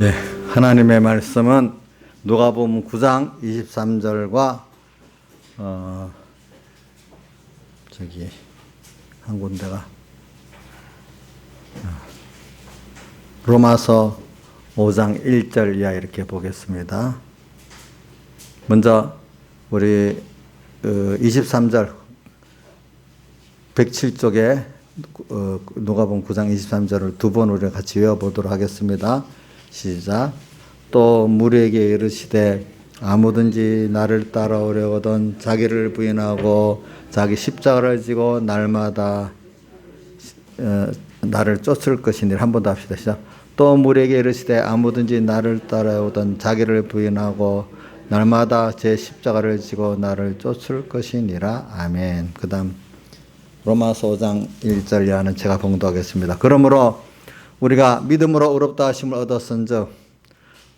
네, 하나님의 말씀은 누가복음 9장 23절과 한 군데가 로마서 5장 1절 이하 이렇게 보겠습니다. 먼저 우리 23절 107쪽에 누가복음 9장 23절을 두 번 우리가 같이 외워보도록 하겠습니다. 시작. 또 무리에게 이르시되 아무든지 나를 따라오려거든 자기를 부인하고 자기 십자가를 지고 날마다 나를 쫓을 것이니라. 한 번 더 합시다. 시작. 또 무리에게 이르시되 아무든지 나를 따라오던 자기를 부인하고 날마다 제 십자가를 지고 나를 쫓을 것이니라. 아멘. 그 다음 로마서 5장 1절 이하는 제가 봉독하겠습니다. 그러므로 우리가 믿음으로 의롭다 하심을 얻었은즉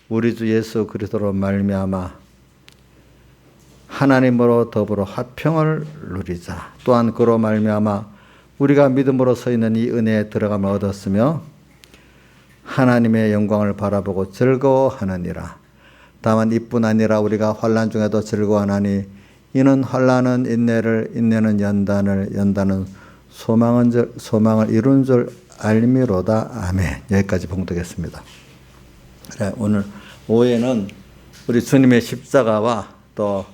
우리 주 예수 그리스도로 말미암아 하나님으로 더불어 화평을 누리자. 또한 그로 말미암아 우리가 믿음으로 서 있는 이 은혜에 들어감을 얻었으며 하나님의 영광을 바라보고 즐거워하느니라. 다만 이뿐 아니라 우리가 환난 중에도 즐거워하나니 이는 환난은 인내를, 인내는 연단을, 연단은 소망을 이룬 줄 알미로다. 아멘. 여기까지 봉독했습니다. 그래, 오늘 오후에는 우리 주님의 십자가와 또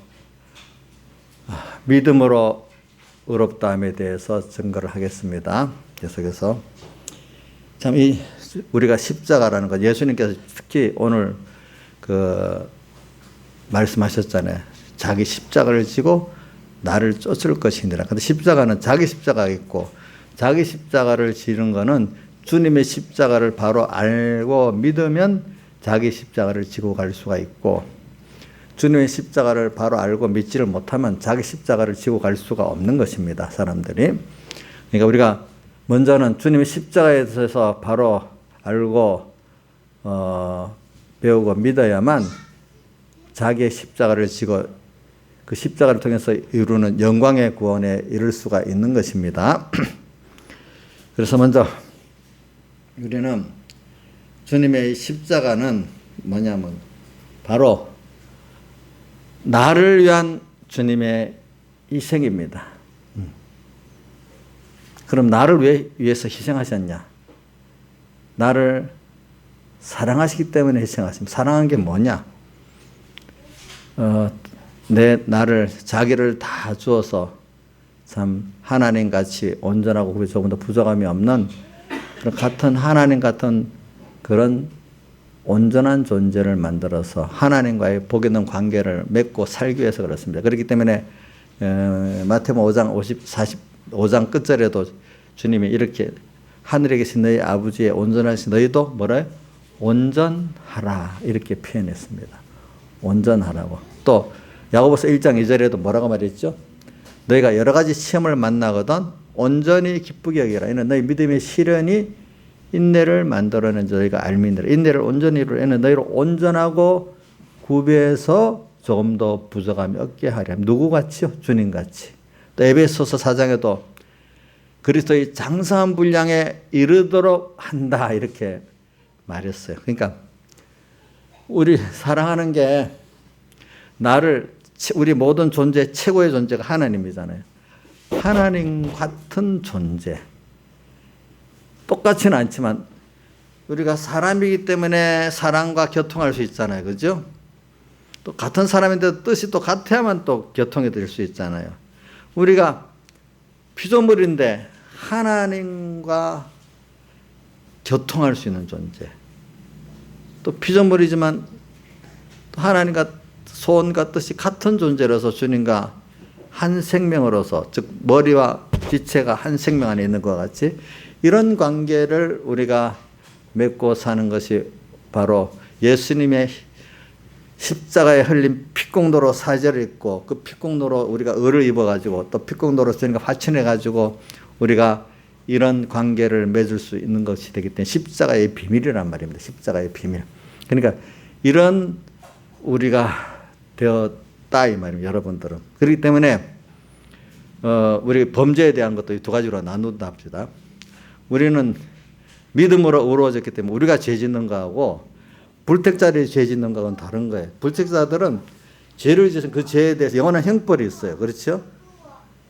믿음으로 의롭다함에 대해서 증거를 하겠습니다. 계속해서 참 우리가 십자가라는 것, 예수님께서 특히 오늘 말씀하셨잖아요. 자기 십자가를 지고 나를 쫓을 것이니라. 근데 십자가는 자기 십자가가 있고 자기 십자가를 지는 거는 주님의 십자가를 바로 알고 믿으면 자기 십자가를 지고 갈 수가 있고, 주님의 십자가를 바로 알고 믿지를 못하면 자기 십자가를 지고 갈 수가 없는 것입니다. 사람들이. 그러니까 우리가 먼저는 주님의 십자가에 대해서 바로 알고 배우고 믿어야만 자기의 십자가를 지고 그 십자가를 통해서 이루는 영광의 구원에 이를 수가 있는 것입니다. 그래서 먼저 우리는 주님의 십자가는 뭐냐면 바로 나를 위한 주님의 희생입니다. 그럼 나를 왜 위해서 희생하셨냐? 나를 사랑하시기 때문에 희생하십니다. 사랑한 게 뭐냐? 나를 자기를 다 주어서 참 하나님같이 온전하고 조금 더 부족함이 없는 그런 같은 하나님 같은 그런 온전한 존재를 만들어서 하나님과의 복 있는 관계를 맺고 살기 위해서 그렇습니다. 그렇기 때문에 마태복음 5장 끝절에도 주님이 이렇게 하늘에 계신 너희 아버지의 온전하신 너희도 뭐라요? 온전하라 이렇게 표현했습니다. 온전하라고. 또 야고보서 1장 2절에도 뭐라고 말했죠? 너희가 여러 가지 시험을 만나거든 온전히 기쁘게 여기라. 이는 너희 믿음의 시련이 인내를 만들어낸 너희가 알미니라. 인내를 온전히 이루는 너희를 온전하고 구비해서 조금 더 부족함이 없게 하려. 누구같이요? 주님같이. 또 에베소서 4장에도 그리스도의 장성한 분량에 이르도록 한다 이렇게 말했어요. 그러니까 우리 사랑하는 게 우리 모든 존재 최고의 존재가 하나님이잖아요. 하나님 같은 존재. 똑같지는 않지만 우리가 사람이기 때문에 사랑과 교통할 수 있잖아요. 그죠? 또 같은 사람인데 뜻이 또 같아야만 또 교통이 될 수 있잖아요. 우리가 피조물인데 하나님과 교통할 수 있는 존재. 또 피조물이지만 또 하나님과 소원과 뜻이 같은 존재로서 주님과 한 생명으로서, 즉 머리와 지체가 한 생명 안에 있는 것과 같이 이런 관계를 우리가 맺고 사는 것이 바로 예수님의 십자가에 흘린 피공로로 사제를 입고 그 피공로로 우리가 의를 입어가지고 또 피공로로 주님과 화친해가지고 우리가 이런 관계를 맺을 수 있는 것이 되기 때문에 십자가의 비밀이란 말입니다. 십자가의 비밀. 그러니까 이런 우리가 되었다 이 말입니다. 여러분들은. 그렇기 때문에 우리 범죄에 대한 것도 두 가지로 나눈다 합시다. 우리는 믿음으로 의로워졌기 때문에 우리가 죄 짓는 거하고 불택자들이 죄 짓는 거하고는 다른 거예요. 불택자들은 죄를 지은 그 죄에 대해서 영원한 형벌이 있어요. 그렇죠?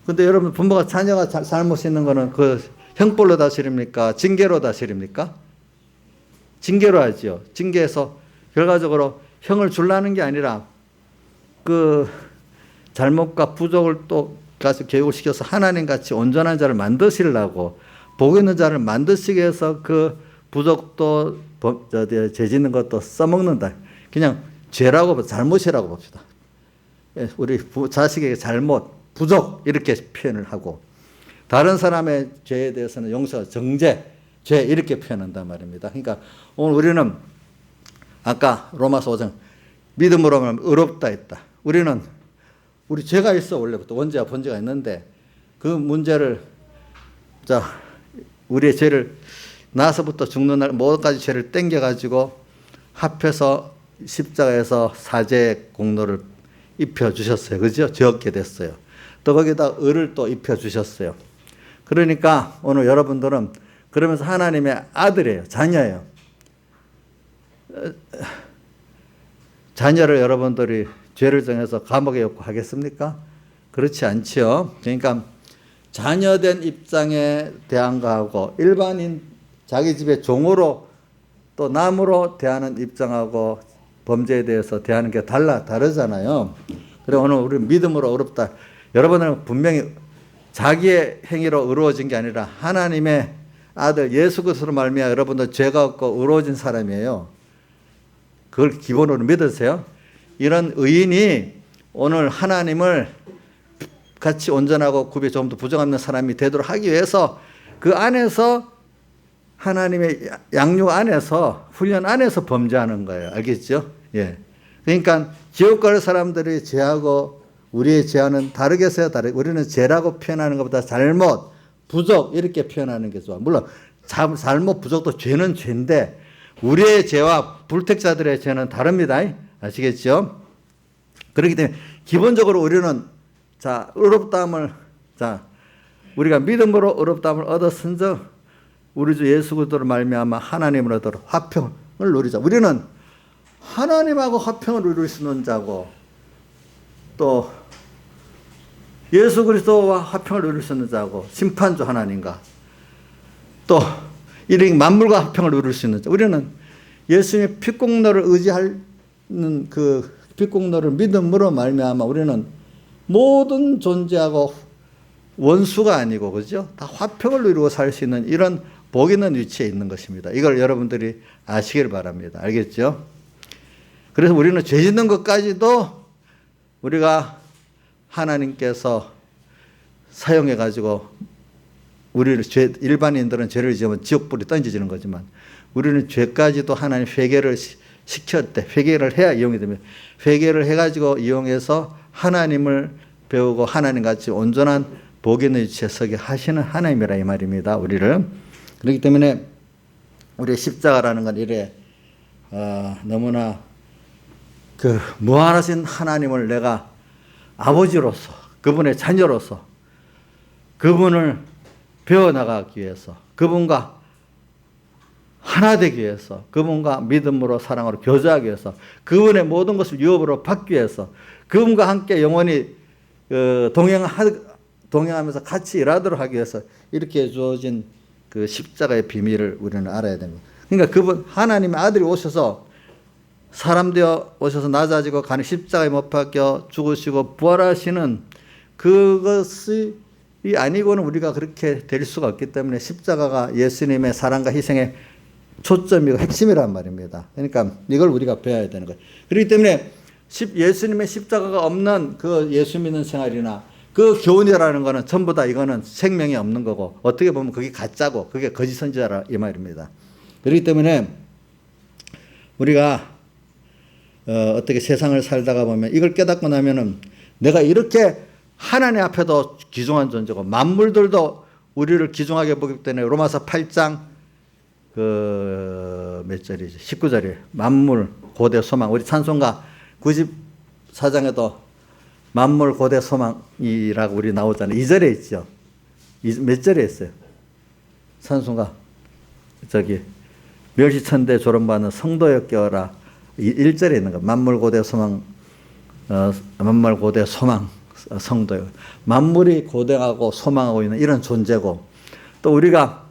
근데 여러분, 부모가 자녀가 잘못 있는 거는 그 형벌로 다스립니까? 징계로 다스립니까? 징계로 하죠. 징계해서 결과적으로 형을 줄라는 게 아니라 그 잘못과 부족을 또 가서 교육을 시켜서 하나님 같이 온전한 자를 만드시려고, 복 있는 자를 만드시기 위해서 그 부족도 죄 짓는 것도 써먹는다. 그냥 죄라고, 잘못이라고 봅시다. 우리 자식에게 잘못, 부족 이렇게 표현을 하고, 다른 사람의 죄에 대해서는 용서, 정죄, 죄 이렇게 표현한단 말입니다. 그러니까 오늘 우리는 아까 로마서 5장 믿음으로 하면 의롭다 했다. 우리 죄가 있어. 원래부터 원죄와 본죄가 있는데 그 문제를, 우리의 죄를 나서부터 죽는 날 모든 가지 죄를 땡겨가지고 합해서 십자가에서 사죄의 공로를 입혀주셨어요. 그죠? 죄 없게 됐어요. 또 거기다 의를 또 입혀주셨어요. 그러니까 오늘 여러분들은 그러면서 하나님의 아들이에요. 자녀예요. 자녀를 여러분들이 죄를 정해서 감옥에 넣고 하겠습니까? 그렇지 않지요. 그러니까 자녀된 입장에 대한 거하고 일반인 자기 집의 종으로 또 남으로 대하는 입장하고 범죄에 대해서 대하는 게 다르잖아요. 그래서 오늘 우리 믿음으로 의롭다. 여러분은 분명히 자기의 행위로 의로워진 게 아니라 하나님의 아들 예수 그리스도로 말미암아 여러분들 죄가 없고 의로워진 사람이에요. 그걸 기본으로 믿으세요. 이런 의인이 오늘 하나님을 같이 온전하고 굽이 좀 더 부정없는 사람이 되도록 하기 위해서 그 안에서 하나님의 양육 안에서 훈련 안에서 범죄하는 거예요. 알겠죠? 예. 그러니까 지옥 갈 사람들이 죄하고 우리의 죄와는 다르겠어요. 우리는 죄라고 표현하는 것보다 잘못, 부족 이렇게 표현하는 게 좋아. 물론 잘못, 부족도 죄는 죄인데 우리의 죄와 불택자들의 죄는 다릅니다. 아시겠죠? 그렇기 때문에 기본적으로 우리는 의롭다함을 우리가 믿음으로 의롭다함을 얻었은즉 우리 주 예수 그리스도로 말미암아 하나님을 얻도록 화평을 누리자. 우리는 하나님하고 화평을 누릴 수 있는 자고 또 예수 그리스도와 화평을 누릴 수 있는 자고 심판주 하나님과 또 이런 만물과 화평을 누릴 수 있는 자. 우리는 예수님의 피공로를 의지하는 그 피공로를 믿음으로 말미암아 우리는 모든 존재하고 원수가 아니고 그죠? 다 화평을 이루고 살 수 있는 이런 복 있는 위치에 있는 것입니다. 이걸 여러분들이 아시길 바랍니다. 알겠죠? 그래서 우리는 죄 짓는 것까지도 우리가 하나님께서 사용해 가지고 우리를 일반인들은 죄를 지으면 지옥불이 던져지는 거지만 우리는 죄까지도 하나님 회개를 시켰대. 회개를 해야 이용이 됩니다. 회개를 해가지고 이용해서 하나님을 배우고 하나님같이 온전한 복 있는 위치에 서게 하시는 하나님이라 이 말입니다. 우리를. 그렇기 때문에 우리의 십자가라는 건 이래 너무나 그 무한하신 하나님을 내가 아버지로서 그분의 자녀로서 그분을 배워나가기 위해서 그분과 하나 되기 위해서 그분과 믿음으로 사랑으로 교제하기 위해서 그분의 모든 것을 유업으로 받기 위해서 그분과 함께 영원히 동행하면서 같이 일하도록 하기 위해서 이렇게 주어진 그 십자가의 비밀을 우리는 알아야 됩니다. 그러니까 그분 하나님의 아들이 오셔서 사람 되어 오셔서 낮아지고 가는 십자가에 못 박혀 죽으시고 부활하시는 그것이 아니고는 우리가 그렇게 될 수가 없기 때문에 십자가가 예수님의 사랑과 희생의 초점이고 핵심이란 말입니다. 그러니까 이걸 우리가 배워야 되는 거예요. 그렇기 때문에 예수님의 십자가가 없는 그 예수 믿는 생활이나 그 교훈이라는 거는 전부 다 이거는 생명이 없는 거고 어떻게 보면 그게 가짜고 그게 거짓 선지자라 이 말입니다. 그렇기 때문에 우리가 어떻게 세상을 살다가 보면 이걸 깨닫고 나면은 내가 이렇게 하나님 앞에도 귀중한 존재고 만물들도 우리를 귀중하게 보기 때문에 로마서 8장 몇 절이지? 19절이에요. 만물 고대 소망. 우리 찬송가 94장에도 만물 고대 소망이라고 우리 나오잖아요. 2절에 있죠. 몇 절에 있어요? 찬송가 멸시천대 조롱받는 성도여 깨어라. 1절에 있는 거. 만물고대 소망, 만물고대 소망 성도요. 만물이 고대하고 소망하고 있는 이런 존재고, 또 우리가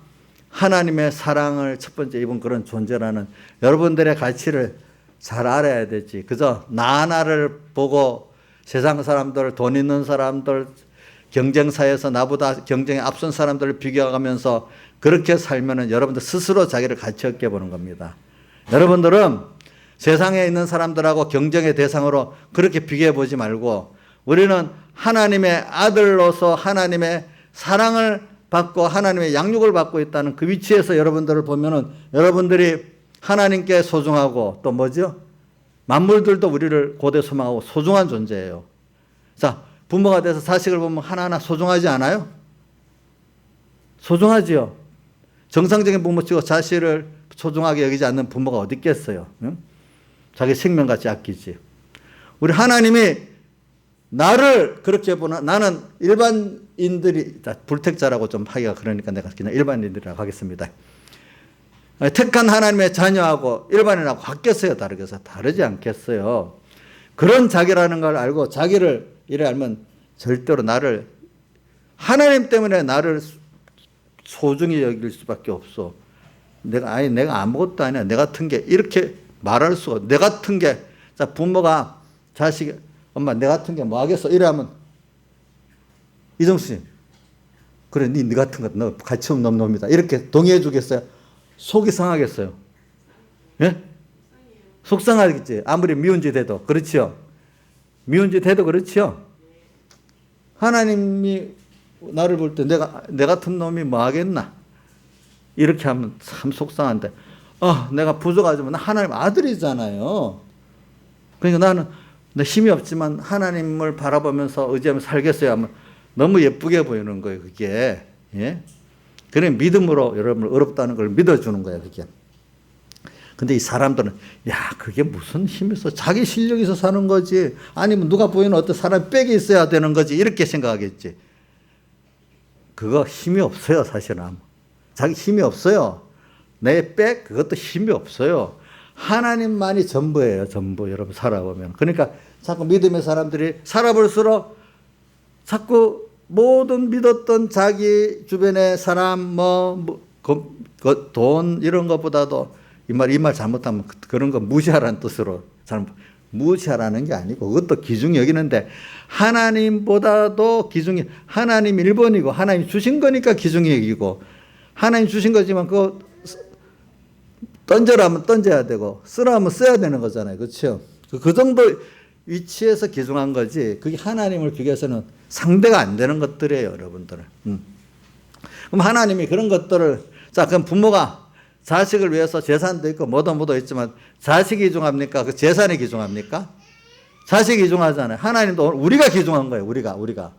하나님의 사랑을 첫 번째 입은 그런 존재라는 여러분들의 가치를 잘 알아야 되지. 그저 나를 보고 세상 사람들, 돈 있는 사람들, 경쟁사에서 나보다 경쟁에 앞선 사람들을 비교하면서 그렇게 살면은 여러분들 스스로 자기를 가치 없게 보는 겁니다. 여러분들은 세상에 있는 사람들하고 경쟁의 대상으로 그렇게 비교해 보지 말고, 우리는 하나님의 아들로서 하나님의 사랑을 받고 하나님의 양육을 받고 있다는 그 위치에서 여러분들을 보면은 여러분들이 하나님께 소중하고, 또 뭐죠? 만물들도 우리를 고대 소망하고 소중한 존재예요. 자, 부모가 돼서 자식을 보면 하나하나 소중하지 않아요? 소중하지요. 정상적인 부모 치고 자식을 소중하게 여기지 않는 부모가 어디 있겠어요? 응? 자기 생명같이 아끼지. 우리 하나님이 나를 그렇게 보나, 나는 일반인들이, 불택자라고 좀 하기가 그러니까 내가 그냥 일반인들이라고 하겠습니다. 택한 하나님의 자녀하고 일반인하고 같겠어요? 다르겠어요? 다르지 않겠어요? 그런 자기라는 걸 알고 자기를 이래 알면 절대로 나를, 하나님 때문에 나를 소중히 여길 수밖에 없어. 내가 아무것도 아니야. 내 같은 게, 이렇게 말할 수가, 내 같은 게, 자, 부모가 자식, 엄마, 내 같은 게 뭐 하겠어? 이래 하면, 이정수님, 그래, 네 같은 거, 너 가치 없는 놈이다. 이렇게 동의해 주겠어요? 속이 상하겠어요? 예? 속상하겠지. 아무리 미운 짓 해도. 그렇지요? 미운 짓 해도 그렇지요? 하나님이 나를 볼 때 내 같은 놈이 뭐 하겠나? 이렇게 하면 참 속상한데, 내가 부족하지만 나 하나님 아들이잖아요. 그러니까 나는 내 힘이 없지만 하나님을 바라보면서 의지하며 살겠어요 하면 너무 예쁘게 보이는 거예요, 그게. 예? 그래, 믿음으로 여러분을 어렵다는 걸 믿어주는 거예요, 그게. 근데 이 사람들은, 야, 그게 무슨 힘이 있어? 자기 실력에서 사는 거지. 아니면 누가 보이는 어떤 사람 빽이 있어야 되는 거지. 이렇게 생각하겠지. 그거 힘이 없어요, 사실은. 자기 힘이 없어요. 내 빽, 그것도 힘이 없어요. 하나님만이 전부예요, 전부. 여러분 살아보면. 그러니까 자꾸 믿음의 사람들이 살아볼수록 자꾸 모든 믿었던 자기 주변의 사람, 돈, 이런 것보다도 이 말 잘못하면 그런 거 무시하라는 뜻으로, 무시하라는 게 아니고 그것도 귀중히 여기는데, 하나님보다도 귀중히, 하나님 1번이고 하나님 주신 거니까 귀중히 여기고, 하나님 주신 거지만 그거 던져라면 던져야 되고 쓰라면 써야 되는 거잖아요. 그렇죠? 그 정도 위치에서 귀중한 거지, 그게 하나님을 비교해서는 상대가 안 되는 것들이에요, 여러분들. 그럼 하나님이 그런 것들을, 자, 그럼 부모가 자식을 위해서 재산도 있고 뭐도 있지만 자식이 귀중합니까? 그 재산이 귀중합니까? 자식이 귀중하잖아요. 하나님도 우리가 귀중한 거예요. 우리가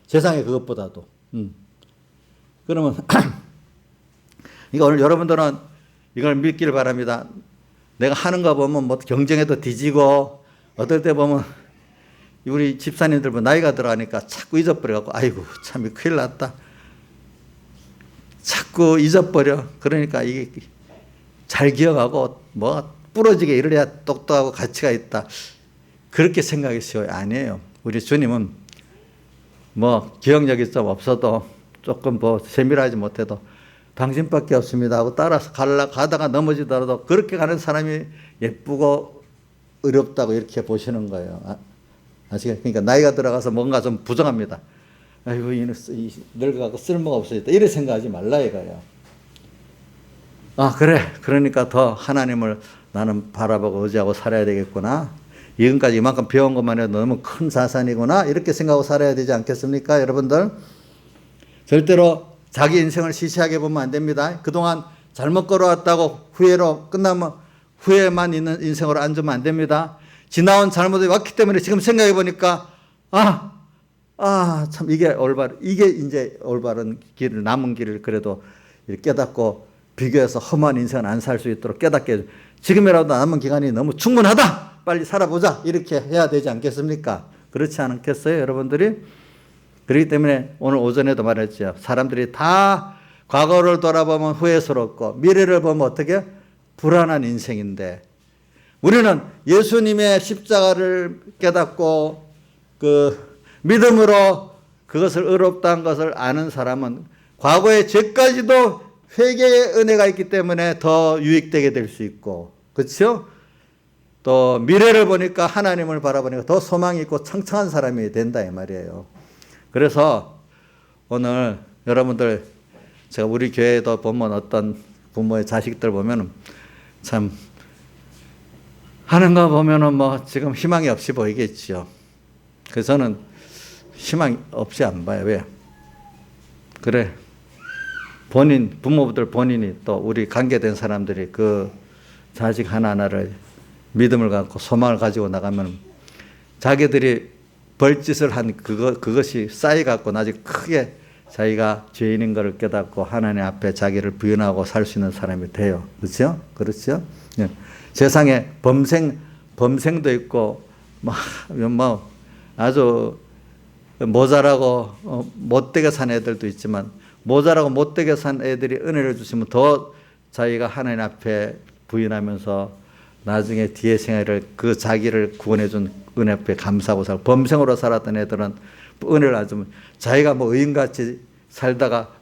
세상의 그것보다도. 그러면 이거 오늘 여러분들은 이걸 믿기를 바랍니다. 내가 하는 거 보면 뭐 경쟁에도 뒤지고, 어떨 때 보면 우리 집사님들 보면 나이가 들어가니까 자꾸 잊어버려갖고, 아이고 참 큰일 났다. 자꾸 잊어버려. 그러니까 이게 잘 기억하고 뭐 부러지게 이래야 똑똑하고 가치가 있다. 그렇게 생각이 쉬워요. 아니에요. 우리 주님은 뭐 기억력이 좀 없어도, 조금 뭐 세밀하지 못해도 당신밖에 없습니다 하고 따라서 가다가 넘어지더라도 그렇게 가는 사람이 예쁘고 어렵다고 이렇게 보시는 거예요. 아시겠어요? 그러니까 나이가 들어가서 뭔가 좀 부정합니다. 아이고, 늙어가고 쓸모가 없어졌다. 이래 생각하지 말라 이거예요. 그래. 그러니까 더 하나님을 나는 바라보고 의지하고 살아야 되겠구나. 지금까지 이만큼 배운 것만 해도 너무 큰 자산이구나. 이렇게 생각하고 살아야 되지 않겠습니까, 여러분들? 절대로 자기 인생을 시시하게 보면 안 됩니다. 그동안 잘못 걸어왔다고 후회로 끝나면 후회만 있는 인생으로 앉으면 안 됩니다. 지나온 잘못이 왔기 때문에 지금 생각해 보니까, 참 이게 이제 올바른 길을, 남은 길을 그래도 깨닫고 비교해서 험한 인생을 안 살 수 있도록 깨닫게 해줘. 지금이라도 남은 기간이 너무 충분하다. 빨리 살아보자. 이렇게 해야 되지 않겠습니까? 그렇지 않겠어요, 여러분들이? 그렇기 때문에 오늘 오전에도 말했죠. 사람들이 다 과거를 돌아보면 후회스럽고 미래를 보면 어떻게? 불안한 인생인데, 우리는 예수님의 십자가를 깨닫고 그 믿음으로 그것을 의롭다는 것을 아는 사람은 과거의 죄까지도 회개의 은혜가 있기 때문에 더 유익되게 될 수 있고, 그렇죠? 또 미래를 보니까 하나님을 바라보니까 더 소망이 있고 창창한 사람이 된다 이 말이에요. 그래서 오늘 여러분들, 제가 우리 교회에도 보면 어떤 부모의 자식들 보면은 참 하는 거 보면은 뭐 지금 희망이 없이 보이겠지요. 그래서 저는 희망 없이 안 봐요. 왜? 그래. 부모들 본인이 또 우리 관계된 사람들이 그 자식 하나하나를 믿음을 갖고 소망을 가지고 나가면 자기들이 벌짓을 한 그것이 쌓여갖고 나중에 크게 자기가 죄인인 것을 깨닫고 하나님 앞에 자기를 부인하고 살 수 있는 사람이 돼요. 그렇죠? 그렇죠? 예. 세상에 범생도 있고, 뭐 아주 모자라고 못되게 산 애들도 있지만, 모자라고 못되게 산 애들이 은혜를 주시면 더 자기가 하나님 앞에 부인하면서 나중에 뒤에 생애를 그 자기를 구원해 준 은혜 앞에 감사하고 살고, 범생으로 살았던 애들은 은혜를 안 주면 자기가 뭐 의인같이 살다가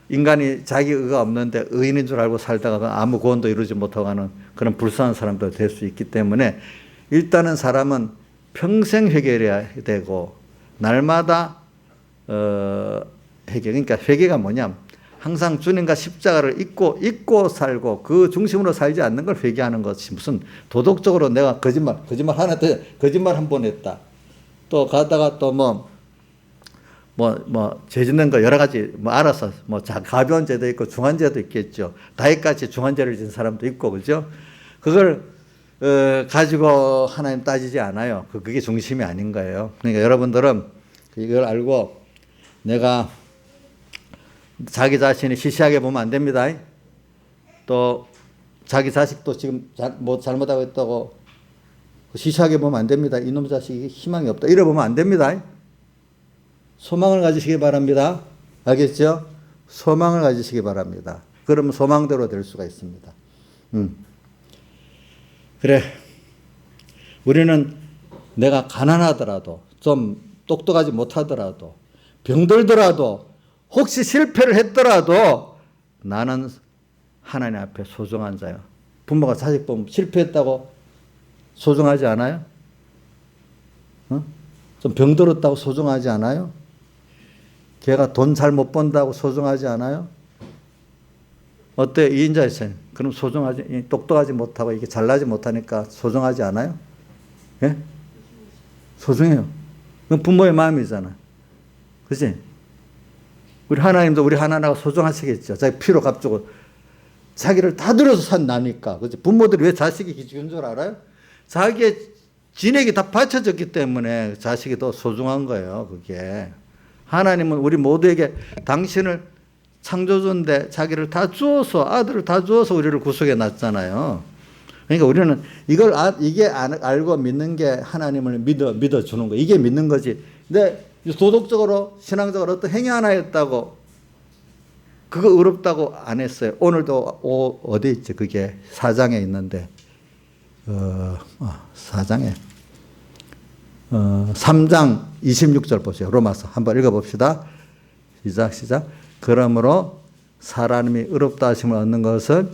인간이 자기 의가 없는데 의인인 줄 알고 살다가 아무 구원도 이루지 못하고 하는 그런 불쌍한 사람도 될 수 있기 때문에 일단은 사람은 평생 회개해야 되고 날마다 회개. 그러니까 회개가 뭐냐? 항상 주님과 십자가를 잊고 살고 그 중심으로 살지 않는 걸 회개하는 것이, 무슨 도덕적으로 내가 거짓말 한 번 했다. 또 가다가 또 죄 짓는 거 여러 가지 알아서 가벼운 죄도 있고 중한 죄도 있겠죠. 다윗같이 중한 죄를 진 사람도 있고, 그죠? 그걸 가지고 하나님 따지지 않아요. 그게 중심이 아닌 거예요. 그러니까 여러분들은 이걸 알고 내가 자기 자신이 시시하게 보면 안 됩니다. 또 자기 자식도 지금 잘못하고 있다고 시시하게 보면 안 됩니다. 이놈 자식이 희망이 없다 이래 보면 안 됩니다. 소망을 가지시기 바랍니다. 알겠죠? 소망을 가지시기 바랍니다. 그러면 소망대로 될 수가 있습니다. 그래, 우리는 내가 가난하더라도, 좀 똑똑하지 못하더라도, 병들더라도, 혹시 실패를 했더라도 나는 하나님 앞에 소중한 자요. 부모가 자식 보면 실패했다고 소중하지 않아요? 좀 병들었다고 소중하지 않아요? 걔가 돈 잘 못 번다고 소중하지 않아요? 어때? 이인자 있어요. 그럼 똑똑하지 못하고 이게 잘나지 못하니까 소중하지 않아요? 예? 소중해요. 그건 부모의 마음이잖아. 그치? 우리 하나님도 우리 하나하나가 소중하시겠죠. 자기 피로 값주고 자기를 다 들여서 산 나니까. 그치? 부모들이 왜 자식이 기죽은 줄 알아요? 자기의 진액이 다 바쳐졌기 때문에 자식이 더 소중한 거예요. 그게. 하나님은 우리 모두에게 당신을 창조주인데 자기를 다 주어서, 아들을 다 주어서 우리를 구속해 놨잖아요. 그러니까 우리는 이게 알고 믿는 게 하나님을 믿어주는 거. 이게 믿는 거지. 근데 도덕적으로, 신앙적으로 어떤 행위 하나 했다고 그거 의롭다고 안 했어요. 오늘도 어디 있지? 그게 4장에 있는데 4장에 3장 26절 보세요. 로마서 한번 읽어봅시다. 시작. 그러므로 사람이 의롭다 하심을 얻는 것은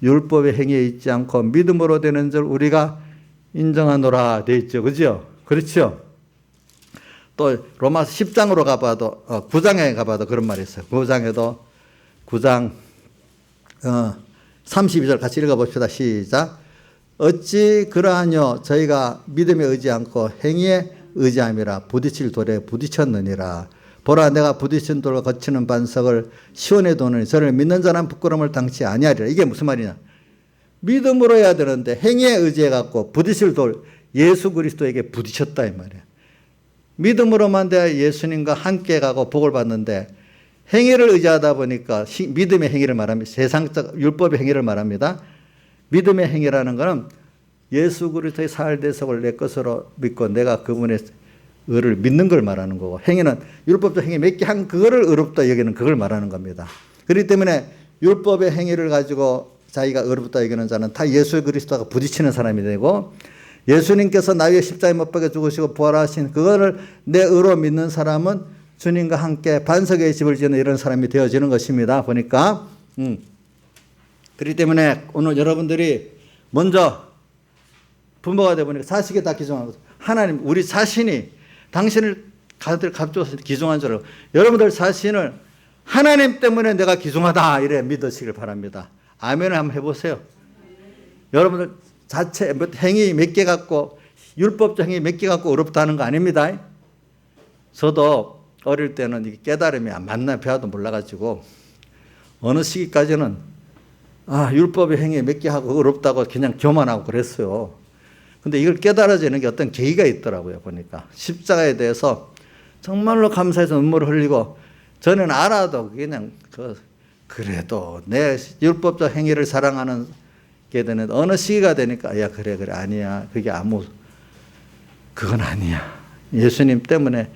율법의 행위에 있지 않고 믿음으로 되는 줄 우리가 인정하노라 되어 있죠. 그죠? 그렇죠? 또 로마서 10장으로 가봐도 9장에 가봐도 그런 말이 있어요. 9장 32절 같이 읽어봅시다. 시작. 어찌 그러하뇨? 저희가 믿음에 의지 않고 행위에 의지함이라 부딪힐 돌에 부딪혔느니라. 보라, 내가 부딪힌 돌과 거치는 반석을 시온에 두느니 저를 믿는 자는 부끄러움을 당치 아니하리라. 이게 무슨 말이냐? 믿음으로 해야 되는데 행위에 의지해 갖고 부딪힐 돌, 예수 그리스도에게 부딪혔다 이 말이야. 믿음으로만 돼야 예수님과 함께 가고 복을 받는데 행위를 의지하다 보니까 믿음의 행위를 말합니다. 세상적 율법의 행위를 말합니다. 믿음의 행위라는 것은 예수 그리스도의 살대석을 내 것으로 믿고 내가 그분의 의를 믿는 걸 말하는 거고, 행위는 율법적 행위 몇 개 한 그거를 의롭다 여기는 그걸 말하는 겁니다. 그렇기 때문에 율법의 행위를 가지고 자기가 의롭다 여기는 자는 다 예수 그리스도가 부딪히는 사람이 되고, 예수님께서 나 위에 십자가에 못 박혀 죽으시고 부활하신 그거를 내 의로 믿는 사람은 주님과 함께 반석의 집을 지는 이런 사람이 되어지는 것입니다. 보니까. 그렇기 때문에 오늘 여러분들이 먼저 부모가 되어 보니까 자식이 다 기종한 거죠. 하나님, 우리 자신이 당신을 값줘서 기종한 줄 알고, 여러분들 자신을 하나님 때문에 내가 기종하다 이래 믿으시길 바랍니다. 아멘을 한번 해보세요. 여러분들 자체 행위 몇 개 갖고, 율법적 행위 몇 개 갖고 어렵다는 거 아닙니다. 저도 어릴 때는 이게 깨달음이 안 맞나 배워도 몰라가지고 어느 시기까지는 율법의 행위 몇 개 하고 어렵다고 그냥 교만하고 그랬어요. 근데 이걸 깨달아지는 게 어떤 계기가 있더라고요. 보니까 십자가에 대해서 정말로 감사해서 눈물을 흘리고, 저는 알아도 그냥 그래도 내 율법적 행위를 사랑하는 게 되는 어느 시기가 되니까 야 그래 아니야, 그건 아니야, 예수님 때문에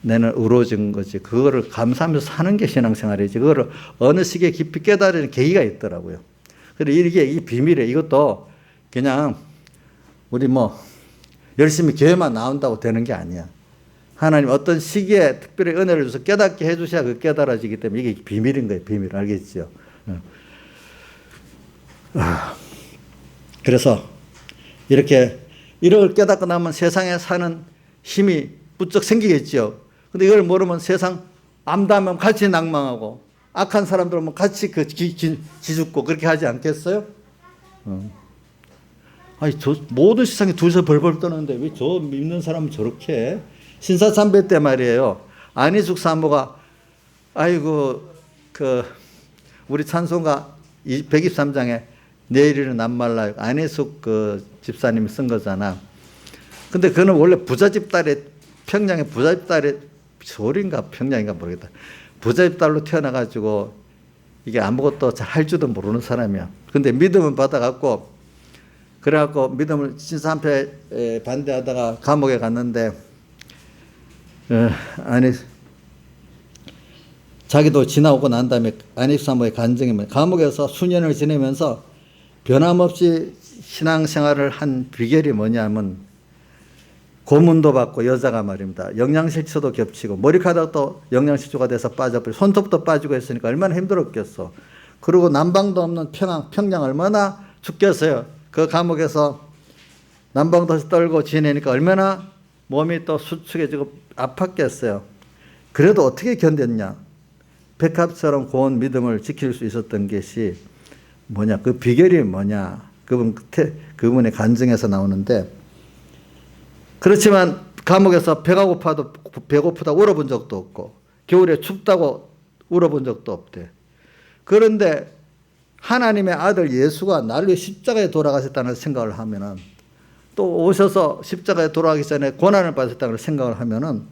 나는 의로워진 거지, 그거를 감사하면서 사는 게 신앙생활이지, 그거를 어느 시기에 깊이 깨달은 계기가 있더라고요. 그래서 이게 이 비밀이에요. 이것도 그냥 우리 열심히 교회만 나온다고 되는 게 아니야. 하나님 어떤 시기에 특별히 은혜를 줘서 깨닫게 해주셔야 그 깨달아지기 때문에 이게 비밀인 거예요. 비밀. 알겠죠? 그래서 이걸 깨닫고 나면 세상에 사는 힘이 부쩍 생기겠죠. 근데 이걸 모르면 세상 암담하면 같이 낭망하고, 악한 사람들 오면 같이 기죽고 그렇게 하지 않겠어요? 모든 세상에 둘이서 벌벌 떠는데 왜 저 믿는 사람은 저렇게 해? 신사참배 때 말이에요. 안희숙 사모가 우리 찬송가 123장에 내일은 남말라 안희숙 집사님이 쓴 거잖아. 근데 그는 원래 부잣집 딸에, 평양의 부잣집 딸에, 서울인가 평양인가 모르겠다, 부잣집 딸로 태어나가지고 이게 아무것도 잘 할 줄도 모르는 사람이야. 근데 믿음은 받아갖고, 그래갖고 믿음을 신사참배에 반대하다가 감옥에 갔는데, 자기도 지나오고 난 다음에 안희숙 사모의 간증이 감옥에서 수년을 지내면서 변함없이 신앙생활을 한 비결이 뭐냐면, 고문도 받고 여자가 말입니다. 영양실조도 겹치고 머리카락도 영양실조가 돼서 빠져버리고 손톱도 빠지고 했으니까 얼마나 힘들었겠어. 그리고 난방도 없는 평양 얼마나 춥겠어요. 그 감옥에서 난방도 떨고 지내니까 얼마나 몸이 또 수축해지고 아팠겠어요. 그래도 어떻게 견뎠냐. 백합처럼 고운 믿음을 지킬 수 있었던 것이 뭐냐. 그 비결이 뭐냐. 그분의 간증에서 나오는데, 그렇지만 감옥에서 배가 고파도 배고프다고 울어본 적도 없고, 겨울에 춥다고 울어본 적도 없대. 그런데 하나님의 아들 예수가 나를 위해 십자가에 돌아가셨다는 생각을 하면은, 또 오셔서 십자가에 돌아가기 전에 고난을 받으셨다는 생각을 하면은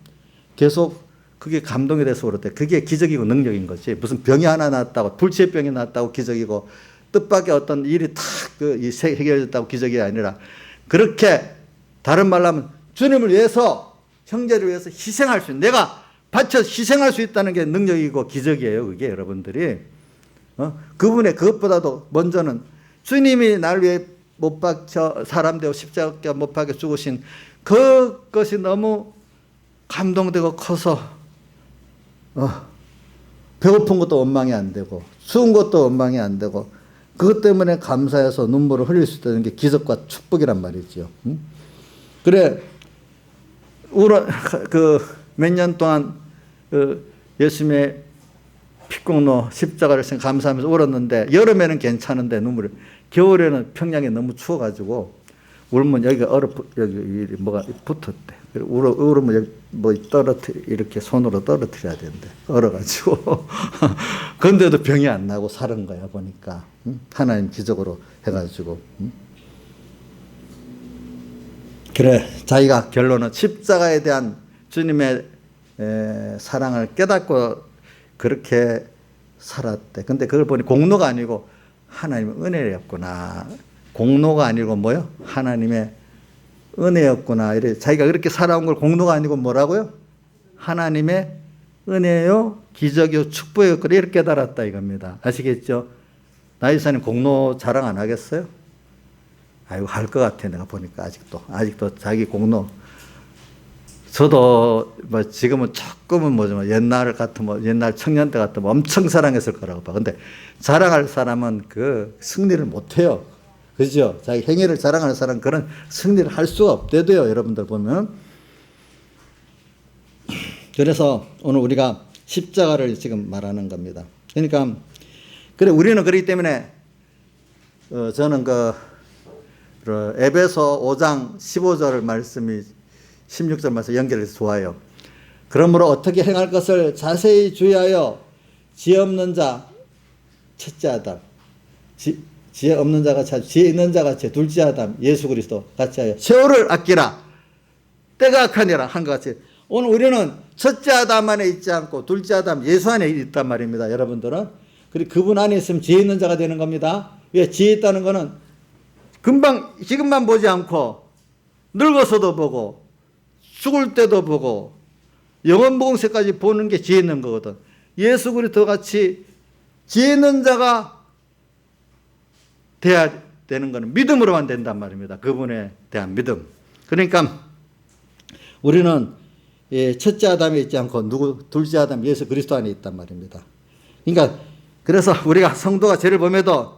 계속 그게 감동이 돼서 그렇대. 그게 기적이고 능력인 거지. 무슨 병이 하나 났다고, 불치병이 났다고 기적이고, 뜻밖의 어떤 일이 탁 해결됐다고 기적이 아니라, 그렇게 다른 말로 하면 주님을 위해서, 형제를 위해서 희생할 수 있는, 내가 바쳐 희생할 수 있다는 게 능력이고 기적이에요. 그게 여러분들이. 그분의 그것보다도 먼저는 주님이 나를 위해 못 박혀 사람 되고 십자가 못 박혀 죽으신 그것이 너무 감동되고 커서 배고픈 것도 원망이 안 되고 추운 것도 원망이 안 되고, 그것 때문에 감사해서 눈물을 흘릴 수 있다는 게 기적과 축복이란 말이죠. 그래, 몇 년 동안 예수님의 핏공로 십자가를 감사하면서 울었는데, 여름에는 괜찮은데 눈물을, 겨울에는 평양이 너무 추워가지고 울면 여기가 여기 뭐가 붙었대. 울으면 여기 이렇게 손으로 떨어뜨려야 된대. 얼어가지고. 그런데도 병이 안 나고 사는 거야, 보니까. 하나님 기적으로 해가지고. 그래, 자기가 결론은 십자가에 대한 주님의 사랑을 깨닫고 그렇게 살았대. 근데 그걸 보니 공로가 아니고 하나님의 은혜였구나. 공로가 아니고 뭐요? 하나님의 은혜였구나. 이래 자기가 그렇게 살아온 걸 공로가 아니고 뭐라고요? 하나님의 은혜요, 기적이요, 축복이었구나. 이렇게 깨달았다 이겁니다. 아시겠죠? 나이사님 공로 자랑 안 하겠어요? 아이고, 할 것 같아. 내가 보니까 아직도 자기 공로. 저도 뭐 지금은 조금은 뭐지만 옛날 같으면 옛날 청년 때 같으면 엄청 사랑했을 거라고 봐. 근데 자랑할 사람은 그 승리를 못 해요. 그죠? 자기 행위를 자랑하는 사람은 그런 승리를 할 수가 없대도요. 여러분들 보면. 그래서 오늘 우리가 십자가를 지금 말하는 겁니다. 그러니까 그래 우리는 그렇기 때문에 저는 그 에베소 5장 15절 말씀이 16절 말씀 연결해서 좋아요. 그러므로 어떻게 행할 것을 자세히 주의하여 지혜 없는 자 첫째 아담, 지혜 없는 자가 지혜 있는 자가 둘째 아담 예수 그리스도 같이 하여 세월을 아끼라. 때가 악하니라 한 것 같이 오늘 우리는 첫째 아담 안에 있지 않고 둘째 아담 예수 안에 있단 말입니다. 여러분들은 그리고 그분 안에 있으면 지혜 있는 자가 되는 겁니다. 왜 지혜 있다는 거는 금방 지금만 보지 않고 늙어서도 보고 죽을 때도 보고 영원 보응세까지 보는 게 지혜 있는 거거든. 예수 그리스도 같이 지혜 있는 자가 돼야 되는 거는 믿음으로만 된단 말입니다. 그분에 대한 믿음. 그러니까 우리는 첫째 아담에 있지 않고 둘째 아담 예수 그리스도 안에 있단 말입니다. 그러니까 그래서 우리가 성도가 죄를 범해도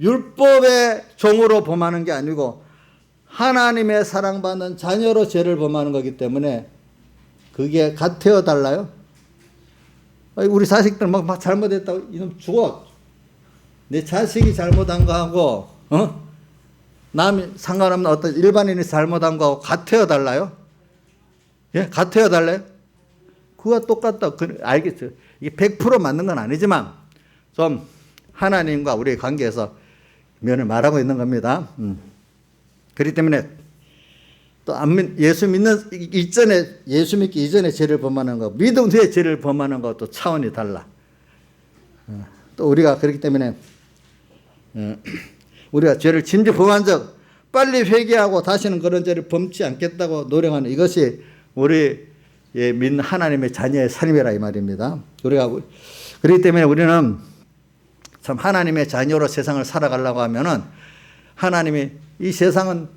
율법의 종으로 범하는 게 아니고 하나님의 사랑받는 자녀로 죄를 범하는 거기 때문에 그게 같아요, 달라요? 우리 자식들 막 잘못했다고 이놈 죽어. 내 자식이 잘못한 거하고 남이 상관없는 어떤 일반인이 잘못한 거하고 같아요, 달라요? 예, 같아요, 달라요? 그거 똑같다. 알겠죠? 이게 100% 맞는 건 아니지만 좀 하나님과 우리의 관계에서 면을 말하고 있는 겁니다. 그렇기 때문에 또 예수 믿는 이전에 예수 믿기 이전에 죄를 범하는 거, 믿음 후에 죄를 범하는 것도 차원이 달라. 또 우리가 그렇기 때문에 우리가 죄를 진짜 범한 적 빨리 회개하고 다시는 그런 죄를 범치 않겠다고 노력하는 이것이 우리 믿는 하나님의 자녀의 삶이라 이 말입니다. 우리가 그렇기 때문에 우리는 참 하나님의 자녀로 세상을 살아가려고 하면은 하나님이 이 세상은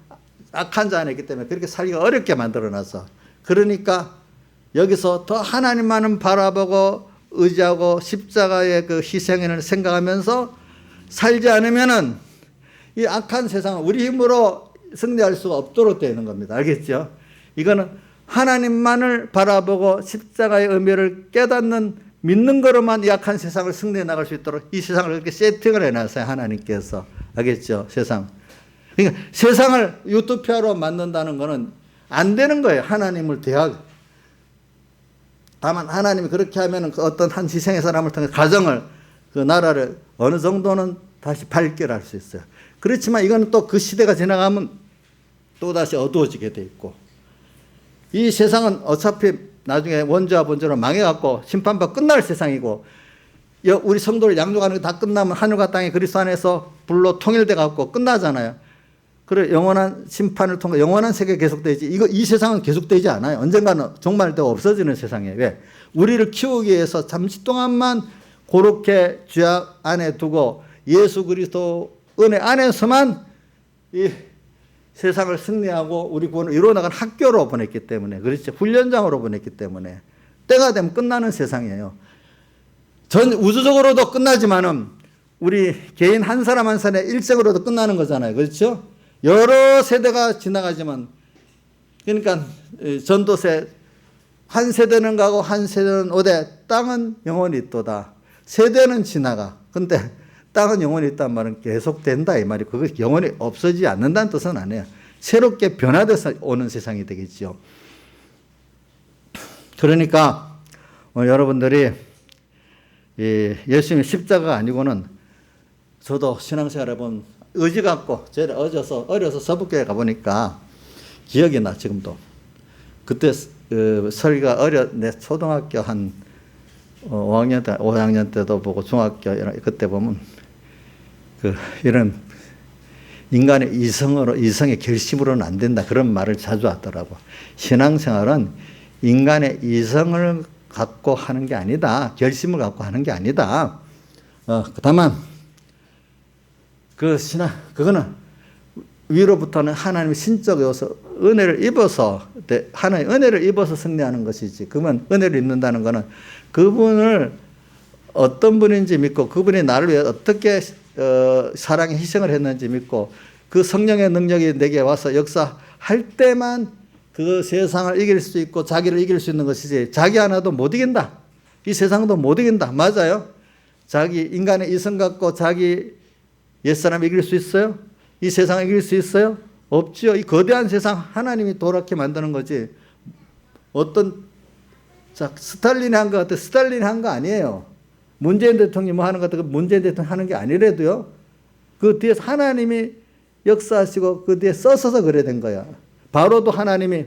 악한 자 안에 있기 때문에 그렇게 살기가 어렵게 만들어놨어. 그러니까 여기서 더 하나님만은 바라보고 의지하고 십자가의 그 희생을 생각하면서 살지 않으면은 이 악한 세상은 우리 힘으로 승리할 수가 없도록 되는 겁니다. 알겠죠? 이거는 하나님만을 바라보고 십자가의 의미를 깨닫는 믿는 거로만 이 악한 세상을 승리해 나갈 수 있도록 이 세상을 그렇게 세팅을 해놨어요. 하나님께서. 알겠죠? 세상. 그러니까 세상을 유토피아로 만든다는 거는 안 되는 거예요. 하나님을 대하고. 다만 하나님이 그렇게 하면 그 어떤 한 희생의 사람을 통해 가정을 그 나라를 어느 정도는 다시 밝게 할 수 있어요. 그렇지만 이건 또 그 시대가 지나가면 또다시 어두워지게 돼 있고 이 세상은 어차피 나중에 원죄와 본죄로 망해갖고 심판받고 끝날 세상이고 우리 성도를 양육하는 게 다 끝나면 하늘과 땅이 그리스도 안에서 불로 통일돼 갖고 끝나잖아요. 그래 영원한 심판을 통해 영원한 세계 계속되지 이 세상은 계속되지 않아요. 언젠가는 종말되고 없어지는 세상이에요. 왜? 우리를 키우기 위해서 잠시 동안만 그렇게 죄악 안에 두고 예수 그리스도 은혜 안에서만 이 세상을 승리하고 우리 구원을 이루어나간 학교로 보냈기 때문에 그렇죠. 훈련장으로 보냈기 때문에 때가 되면 끝나는 세상이에요. 전 우주적으로도 끝나지만은 우리 개인 한 사람 한 사람의 일생으로도 끝나는 거잖아요. 그렇죠? 여러 세대가 지나가지만 그러니까 전도세 한 세대는 가고 한 세대는 오되 땅은 영원히 있도다. 세대는 지나가. 근데 땅은 영원히 있단 말은 계속된다 이 말이 그거 영원히 없어지지 않는다는 뜻은 아니에요. 새롭게 변화돼서 오는 세상이 되겠죠. 그러니까 여러분들이 예수님의 십자가가 아니고는 저도 신앙생활 해본 의지 갖고 제가 어려서 서북교회 가보니까 기억이 나 지금도. 그때 설교가 내 초등학교 한 5학년 때도 보고 중학교 그때 보면 이런 인간의 이성의 결심으로는 안 된다 그런 말을 자주 하더라고. 신앙생활은 인간의 이성을 갖고 하는 게 아니다. 결심을 갖고 하는 게 아니다. 다만 그거는 위로부터는 하나님의 신적이 어서 은혜를 입어서, 하나님의 은혜를 입어서 승리하는 것이지. 그러면 은혜를 입는다는 것은 그분을 어떤 분인지 믿고 그분이 나를 위해 어떻게 사랑의 희생을 했는지 믿고 그 성령의 능력이 내게 와서 역사할 때만 그 세상을 이길 수 있고 자기를 이길 수 있는 것이지, 자기 하나도 못 이긴다. 이 세상도 못 이긴다. 맞아요. 자기 인간의 이성 갖고 자기 옛사람 이길 수 있어요? 이 세상을 이길 수 있어요? 없지요. 이 거대한 세상 하나님이 도랗게 만드는 거지. 스탈린이 한 것 같아. 스탈린이 한 거 아니에요. 문재인 대통령이 뭐 하는 것 같아. 문재인 대통령이 하는 게 아니래도요. 그 뒤에서 하나님이 역사하시고 그 뒤에 써서 그래 된 거야. 바로도 하나님이,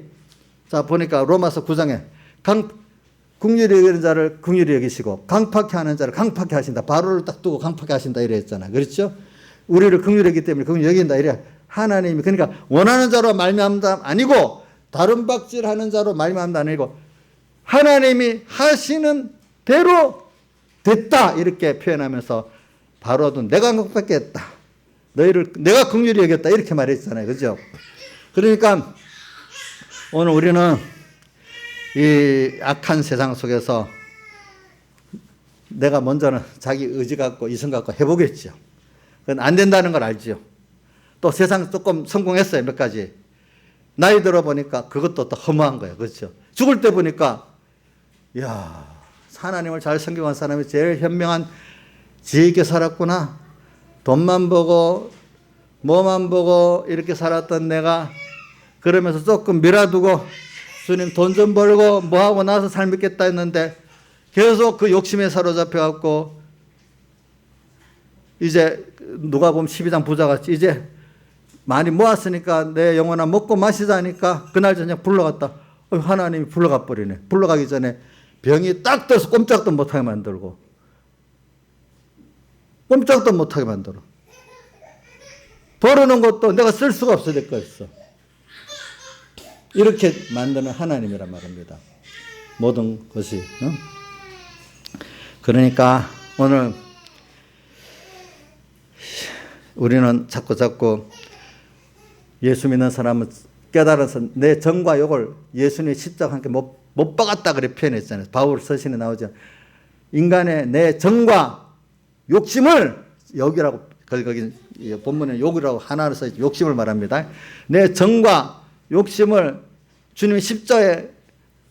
자 보니까 로마서 9장에 긍휼히 여기는 자를 긍휼히 여기시고 강팍해 하는 자를 강팍해 하신다. 바로를 딱 두고 강팍해 하신다 이래 했잖아. 그렇죠? 우리를 긍휼히 여기기 때문에 긍휼히 여긴다 이래. 하나님이, 그러니까 원하는 자로 말미암다 아니고 다른 박질하는 자로 말미암다 아니고 하나님이 하시는 대로 됐다 이렇게 표현하면서 바로도 내가 강팍해 했다. 너희를 내가 긍휼히 여겼다 이렇게 말했잖아요. 그죠? 그러니까 오늘 우리는 이 악한 세상 속에서 내가 먼저는 자기 의지 갖고 이성 갖고 해보겠죠. 그건 안 된다는 걸 알죠. 또 세상 조금 성공했어요. 몇 가지. 나이 들어보니까 그것도 또 허무한 거예요. 그렇죠. 죽을 때 보니까 이야, 하나님을 잘 섬기는 사람이 제일 현명한 지혜 있게 살았구나. 돈만 보고 뭐만 보고 이렇게 살았던 내가 그러면서 조금 밀어두고 주님 돈 좀 벌고 뭐하고 나서 삶있겠다 했는데 계속 그 욕심에 사로잡혀갖고 이제 누가 보면 12장 부자같이 이제 많이 모았으니까 내 영혼아 먹고 마시자니까 그날 저녁 불러갔다. 하나님이 불러가 버리네. 불러가기 전에 병이 딱 들어서 꼼짝도 못하게 만들고 꼼짝도 못하게 만들어. 벌어놓은 것도 내가 쓸 수가 없어 될 거였어. 이렇게 만드는 하나님이란 말입니다. 모든 것이. 그러니까 오늘 우리는 자꾸 예수 믿는 사람은 깨달아서 내 정과 욕을 예수님의 십자가와 함께 못 박았다 그래 표현했잖아요. 바울 서신에 나오죠. 인간의 내 정과 욕심을 욕이라고, 거기 본문에 욕이라고 하나로 써 욕심을 말합니다. 내 정과 욕심을 주님의 십자가에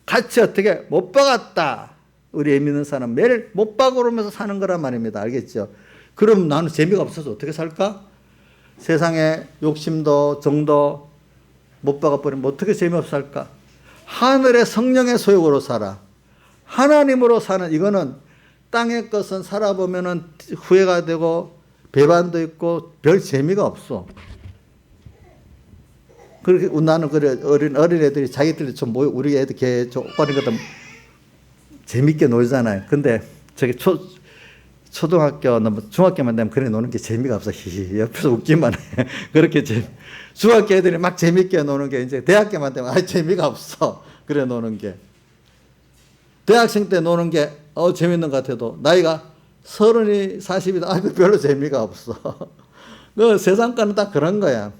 같이 어떻게 못 박았다. 우리 믿는 사람 매일 못 박으면서 사는 거란 말입니다. 알겠죠? 그럼 나는 재미가 없어서 어떻게 살까? 세상에 욕심도 정도 못 박아버리면 어떻게 재미없어 살까? 하늘의 성령의 소욕으로 살아. 하나님으로 사는, 이거는 땅의 것은 살아보면은 후회가 되고 배반도 있고 별 재미가 없어. 그렇게 나는 그래, 어린애들이 자기들이 좀 우리 애들 개 쪼꼬리 것도 재밌게 놀잖아요. 근데 저기 초등학교, 중학교만 되면 그래 노는 게 재미가 없어. 옆에서 웃기만 해. 그렇게 중학교 애들이 막 재밌게 노는 게 이제 대학교만 되면 재미가 없어. 그래 노는 게. 대학생 때 노는 게 재밌는 것 같아도 나이가 30이 40이다. 별로 재미가 없어. 그 세상과는 다 그런 거야.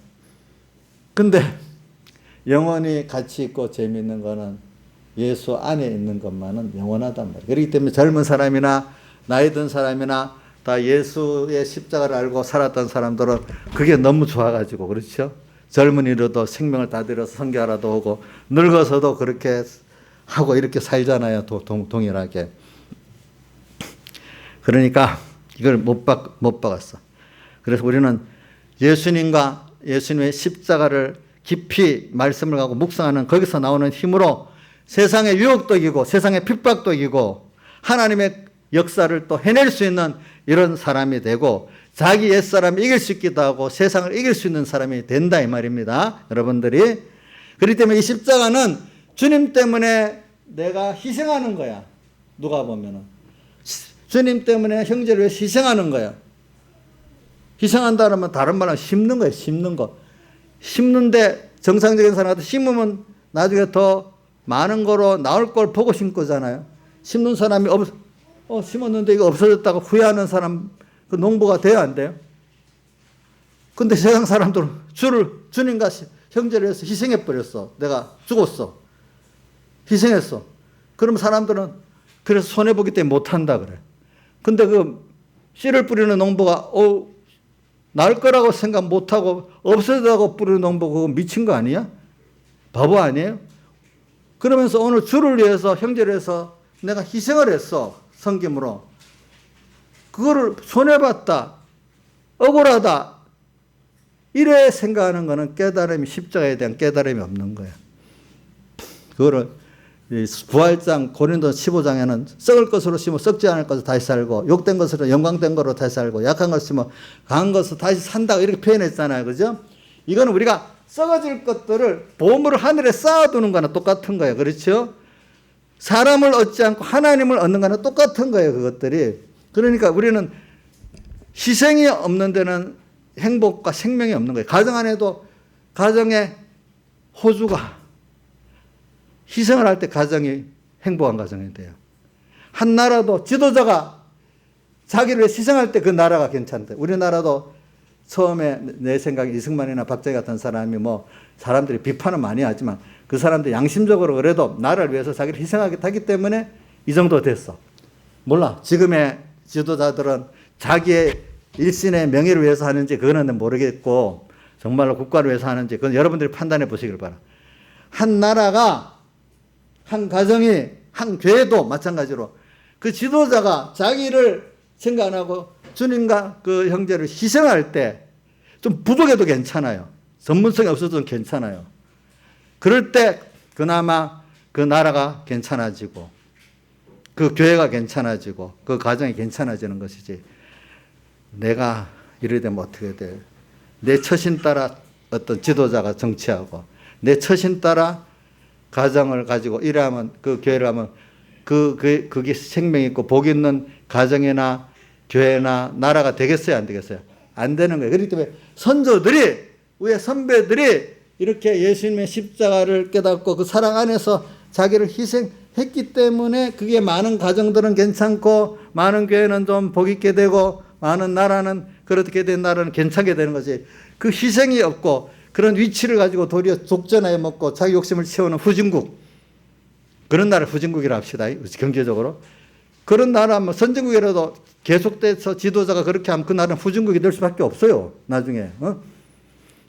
근데 영원히 가치 있고 재미있는 거는 예수 안에 있는 것만은 영원하단 말이에요. 그렇기 때문에 젊은 사람이나 나이 든 사람이나 다 예수의 십자가를 알고 살았던 사람들은 그게 너무 좋아가지고, 그렇죠? 젊은이로도 생명을 다 들여서 선교하러도 오고 늙어서도 그렇게 하고 이렇게 살잖아요. 동일하게. 그러니까 이걸 못 박았어. 그래서 우리는 예수님과 예수님의 십자가를 깊이 말씀을 하고 묵상하는 거기서 나오는 힘으로 세상의 유혹도 이기고 세상의 핍박도 이기고 하나님의 역사를 또 해낼 수 있는 이런 사람이 되고 자기 옛사람을 이길 수 있기도 하고 세상을 이길 수 있는 사람이 된다 이 말입니다. 여러분들이. 그렇기 때문에 이 십자가는 주님 때문에 내가 희생하는 거야. 누가 보면은 주님 때문에 형제를 위해 희생하는 거야. 희생한다면 다른 말로 심는 거예요. 심는 거. 심는데 정상적인 사람한테 심으면 나중에 더 많은 거로 나올 걸 보고 심고잖아요. 심는 사람이 심었는데 이거 없어졌다고 후회하는 사람 그 농부가 돼야 안 돼요? 근데 세상 사람들은 주님과 형제를 해서 희생해버렸어. 내가 죽었어. 희생했어. 그럼 사람들은 그래서 손해보기 때문에 못한다 그래. 근데 그 씨를 뿌리는 농부가 날 거라고 생각 못하고 없어지라고 뿌리는 농부 그거 미친 거 아니야? 바보 아니에요? 그러면서 오늘 주를 위해서 형제를 해서 내가 희생을 했어. 섬김으로. 그거를 손해봤다. 억울하다. 이래 생각하는 거는 깨달음이 십자가에 대한 깨달음이 없는 거야. 그거를 부활장 고린도 15장에는 썩을 것으로 심어 썩지 않을 것으로 다시 살고 욕된 것으로 영광된 것으로 다시 살고 약한 것을 심어 강한 것으로 다시 산다 이렇게 표현했잖아요. 그죠? 이거는 우리가 썩어질 것들을 보물을 하늘에 쌓아두는 거나 똑같은 거예요. 그렇죠? 사람을 얻지 않고 하나님을 얻는 거나 똑같은 거예요. 그것들이. 그러니까 우리는 희생이 없는 데는 행복과 생명이 없는 거예요. 가정 안에도 가정의 호주가 희생을 할 때 가정이 행복한 가정이 돼요. 한 나라도 지도자가 자기를 희생할 때 그 나라가 괜찮대. 우리나라도 처음에 내 생각에 이승만이나 박정희 같은 사람이 뭐 사람들이 비판은 많이 하지만 그 사람들 양심적으로 그래도 나라를 위해서 자기를 희생하겠다기 때문에 이 정도 됐어. 몰라. 지금의 지도자들은 자기의 일신의 명예를 위해서 하는지 그거는 모르겠고 정말로 국가를 위해서 하는지 그건 여러분들이 판단해 보시길 바라. 한 나라가 한 가정이 한 교회도 마찬가지로 그 지도자가 자기를 생각 안 하고 주님과 그 형제를 희생할 때 좀 부족해도 괜찮아요. 전문성이 없어도 괜찮아요. 그럴 때 그나마 그 나라가 괜찮아지고 그 교회가 괜찮아지고 그 가정이 괜찮아지는 것이지. 내가 이래 되면 어떻게 돼? 내 처신 따라 어떤 지도자가 정치하고 내 처신 따라 가정을 가지고 이래하면 그 교회를 하면 그게 생명 있고 복 있는 가정이나 교회나 나라가 되겠어요? 안 되겠어요? 안 되는 거예요. 그렇기 때문에 선조들이 우리 선배들이 이렇게 예수님의 십자가를 깨닫고 그 사랑 안에서 자기를 희생했기 때문에 그게 많은 가정들은 괜찮고 많은 교회는 좀 복 있게 되고 많은 나라는 그렇게 된 나라는 괜찮게 되는 거지. 그 희생이 없고 그런 위치를 가지고 도리어 독점해 먹고 자기 욕심을 채우는 후진국. 그런 나라 후진국이라 합시다. 경제적으로. 그런 나라면 선진국이라도 계속돼서 지도자가 그렇게 하면 그 나라는 후진국이 될 수밖에 없어요. 나중에.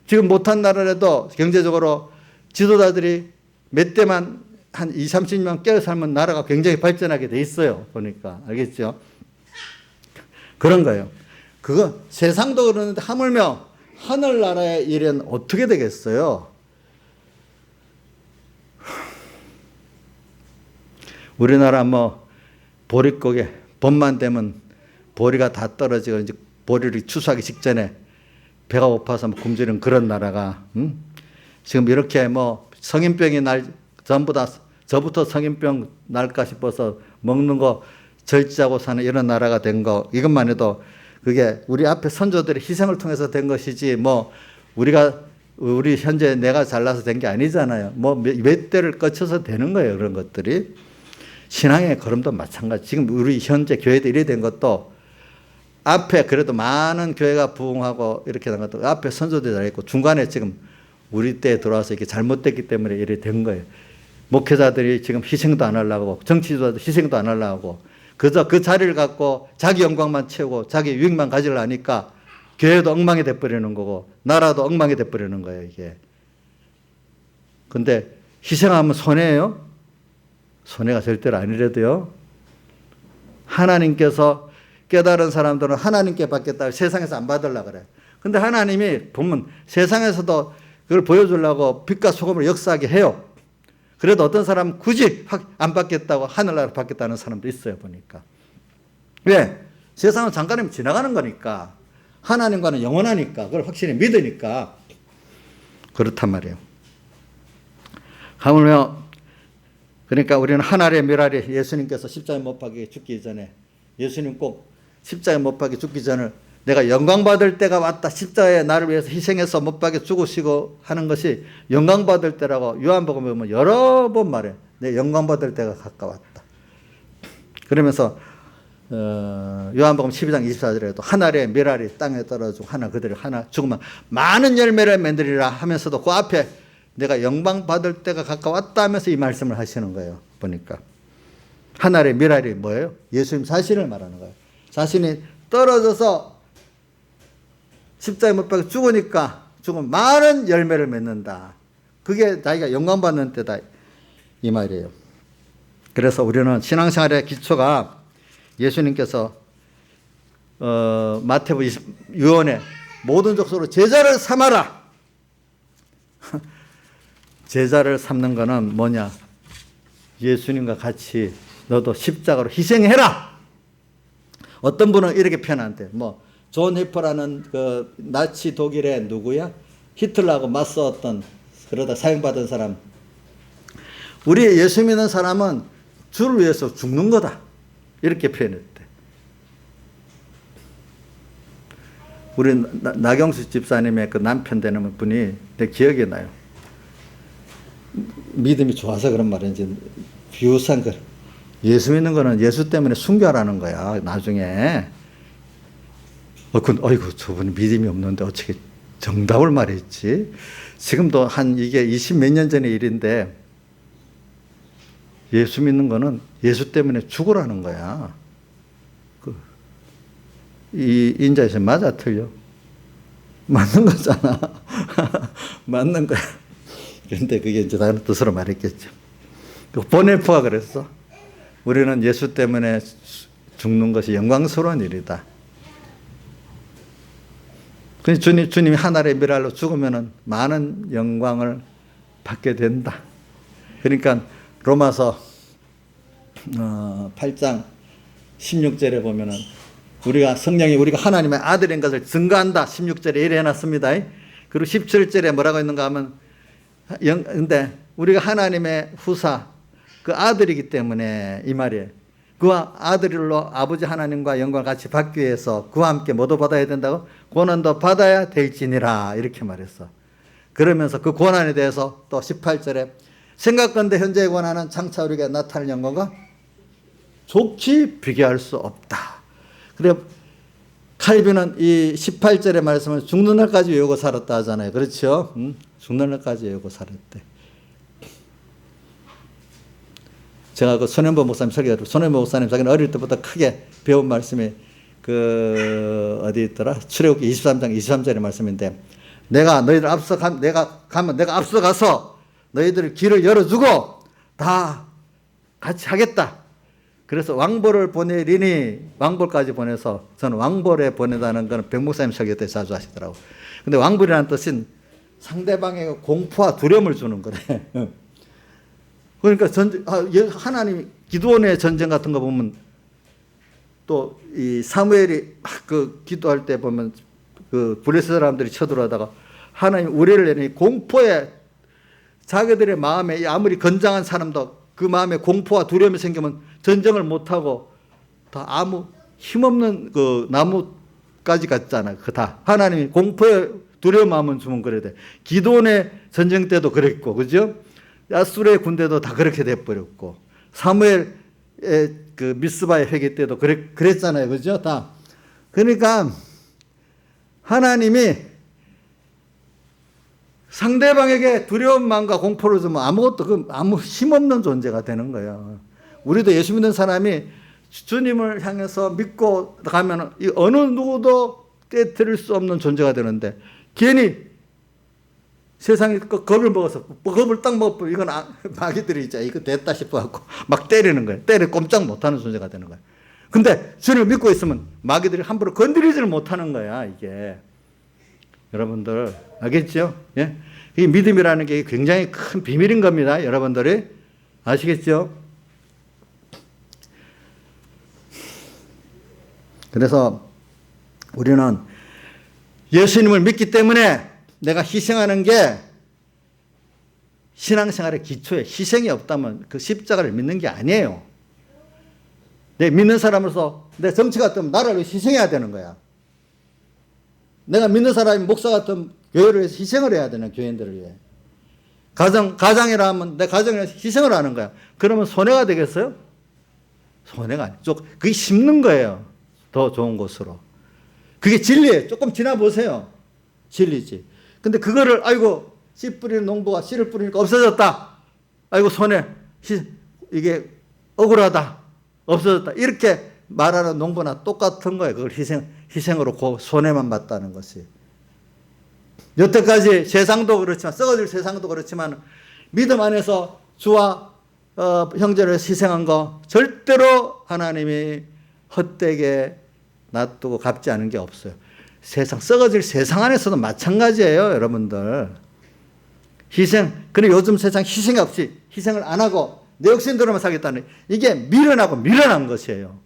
지금 못한 나라라도 경제적으로 지도자들이 몇 대만 한 20, 30년 깨어 살면 나라가 굉장히 발전하게 돼 있어요. 보니까. 알겠죠? 그런 거예요. 그거 세상도 그러는데 하물며 하늘나라의 일은 어떻게 되겠어요? 우리나라 뭐 보릿고개 봄만 되면 보리가 다 떨어지고 이제 보리를 추수하기 직전에 배가 고파서 굶주리는 그런 나라가 지금 이렇게 뭐 성인병이 전부 다 저부터 성인병 날까 싶어서 먹는 거 절제하고 사는 이런 나라가 된 거 이것만 해도 그게 우리 앞에 선조들의 희생을 통해서 된 것이지 뭐 우리 현재 내가 잘나서 된 게 아니잖아요. 뭐 몇 대를 거쳐서 되는 거예요. 그런 것들이. 신앙의 걸음도 마찬가지. 지금 우리 현재 교회도 이래 된 것도 앞에 그래도 많은 교회가 부흥하고 이렇게 된 것도 앞에 선조들이 잘했고 중간에 지금 우리 때에 들어와서 이렇게 잘못됐기 때문에 이래 된 거예요. 목회자들이 지금 희생도 안 하려고 정치자도 희생도 안 하려고 그저 그 자리를 갖고 자기 영광만 채우고 자기 유익만 가지려 하니까 교회도 엉망이 돼버리는 거고 나라도 엉망이 돼버리는 거예요. 이게. 근데 희생하면 손해예요? 손해가 절대로 아니래도요. 하나님께서 깨달은 사람들은 하나님께 받겠다고 세상에서 안 받으려고 그래. 근데 하나님이 보면 세상에서도 그걸 보여주려고 빛과 소금을 역사하게 해요. 그래도 어떤 사람은 굳이 안 받겠다고 하늘나라 받겠다는 사람도 있어요. 보니까. 왜? 세상은 잠깐이면 지나가는 거니까. 하나님과는 영원하니까. 그걸 확실히 믿으니까. 그렇단 말이에요. 하물며 그러니까 우리는 하늘의 미랄이 예수님께서 십자가에 못 박혀 죽기 전에 예수님 꼭 십자가에 못 박혀 죽기 전에 내가 영광받을 때가 왔다. 십자가에 나를 위해서 희생해서 못 박혀 죽으시고 하는 것이 영광받을 때라고 요한복음에 보면 여러 번 말해. 내 영광받을 때가 가까웠다. 그러면서 요한복음 12장 24절에도 한 알의 밀알이 땅에 떨어지고 하나 그대로 하나 죽으면 많은 열매를 맺으리라 하면서도 그 앞에 내가 영광 받을 때가 가까웠다 하면서 이 말씀을 하시는 거예요. 보니까 한 알의 밀알이 뭐예요? 예수님 자신을 말하는 거예요. 자신이 떨어져서 십자가에 못 박혀 죽으니까 죽으면 많은 열매를 맺는다. 그게 자기가 영광 받는 때다 이 말이에요. 그래서 우리는 신앙생활의 기초가 예수님께서 마태복음 6원에 모든 족속으로 제자를 삼아라. 제자를 삼는 거는 뭐냐? 예수님과 같이 너도 십자가로 희생해라. 어떤 분은 이렇게 표현한대. 존 해퍼라는 그 나치 독일의 누구야? 히틀러하고 맞서었던 그러다 사형받은 사람. 우리 예수 믿는 사람은 주를 위해서 죽는 거다. 이렇게 표현했대. 우리 나경수 집사님의 그 남편 되는 분이 내 기억이 나요. 믿음이 좋아서 그런 말인지 비웃한 거. 예수 믿는 거는 예수 때문에 순교하라는 거야. 나중에. 어이구 저분이 믿음이 없는데 어떻게 정답을 말했지. 지금도 이게 20 몇 년 전의 일인데 예수 믿는 거는 예수 때문에 죽으라는 거야. 이 인자에서 맞아 틀려? 맞는 거잖아. 맞는 거야. 그런데 그게 이제 다른 뜻으로 말했겠죠. 보네포가 그랬어. 우리는 예수 때문에 죽는 것이 영광스러운 일이다. 주님이 하늘의 미랄로 죽으면 많은 영광을 받게 된다. 그러니까 로마서 8장 16절에 보면은 우리가 하나님의 아들인 것을 증거한다. 16절에 이래 해놨습니다. 그리고 17절에 뭐라고 있는가 하면 근데 우리가 하나님의 후사 그 아들이기 때문에 이 말이에요. 그와 아들로 아버지 하나님과 영광을 같이 받기 위해서 그와 함께 뭐도 받아야 된다고? 고난도 받아야 될지니라 이렇게 말했어. 그러면서 그 고난에 대해서 또 18절에 생각건대 현재의 고난은 장차 우리가 나타날 영광과 좋게 비교할 수 없다. 그래 칼빈은 이 18절의 말씀을 죽는 날까지 외우고 살았다 하잖아요. 그렇죠? 죽는 날까지 외우고 살았대. 제가 그 손현보 목사님 설교를 손현보 목사님 자기는 어릴 때부터 크게 배운 말씀이 어디 있더라? 출애굽기 23장 23절의 말씀인데 내가 너희들 내가 앞서가서 너희들 길을 열어주고 다 같이 하겠다. 그래서 왕보를 보내리니 왕보까지 보내서 저는 왕보에 보내다는 거는 백 목사님 설교 때 자주 하시더라고. 근데 왕보라는 뜻은 상대방에게 공포와 두려움을 주는 거래. 그러니까 하나님 기드온의 전쟁 같은 거 보면 또 이 사무엘이 그 기도할 때 보면 그 블레셋 사람들이 쳐들어다가 하나님 우리를 내니 공포에 자기들의 마음에 아무리 건장한 사람도 그 마음에 공포와 두려움이 생기면 전쟁을 못하고 다 아무 힘없는 그 나무까지 갔잖아. 그 다 하나님이 공포에 두려운 마음은 주면 그래야 돼. 기드온의 전쟁 때도 그랬고, 그죠? 야술의 군대도 다 그렇게 돼버렸고, 사무엘의 그 미스바의 회개 때도 그랬잖아요. 그죠? 다. 그러니까 하나님이 상대방에게 두려운 마음과 공포를 주면 아무 힘없는 존재가 되는 거예요. 우리도 예수 믿는 사람이 주님을 향해서 믿고 가면 어느 누구도 깨뜨릴 수 없는 존재가 되는데 괜히 세상에 겁을 먹어서 겁을 딱 먹고 이건 마귀들이 이제 이거 됐다 싶어갖고 막 때리는 거예요. 꼼짝 못하는 존재가 되는 거예요. 근데 주님을 믿고 있으면 마귀들이 함부로 건드리지를 못하는 거야. 이게 여러분들 알겠죠? 예? 이 믿음이라는 게 굉장히 큰 비밀인 겁니다. 여러분들이 아시겠죠? 그래서 우리는 예수님을 믿기 때문에 내가 희생하는 게 신앙생활의 기초에 희생이 없다면 그 십자가를 믿는 게 아니에요. 내 믿는 사람으로서 내 정치 같으면 나라를 희생해야 되는 거야. 내가 믿는 사람이 목사 같은 교회를 위해서 희생을 해야 되는 교인들을 위해. 가장이라 하면 내 가정을 위해서 희생을 하는 거야. 그러면 손해가 되겠어요? 손해가 아니죠. 그게 심는 거예요. 더 좋은 곳으로. 그게 진리예요. 조금 지나보세요. 진리지. 근데 그거를 아이고 씨 뿌리는 농부가 씨를 뿌리니까 없어졌다. 아이고 손해. 이게 억울하다. 없어졌다. 이렇게 말하는 농부나 똑같은 거예요. 그걸 희생으로 손해만 봤다는 것이. 여태까지 세상도 그렇지만 썩어질 세상도 그렇지만 믿음 안에서 주와 형제를 희생한 거 절대로 하나님이 헛되게 놔두고 갚지 않은 게 없어요. 세상 썩어질 세상 안에서도 마찬가지예요, 여러분들. 희생. 근데 요즘 세상 희생 없이 희생을 안 하고 내 욕심대로만 살겠다는 이게 미련한 것이에요.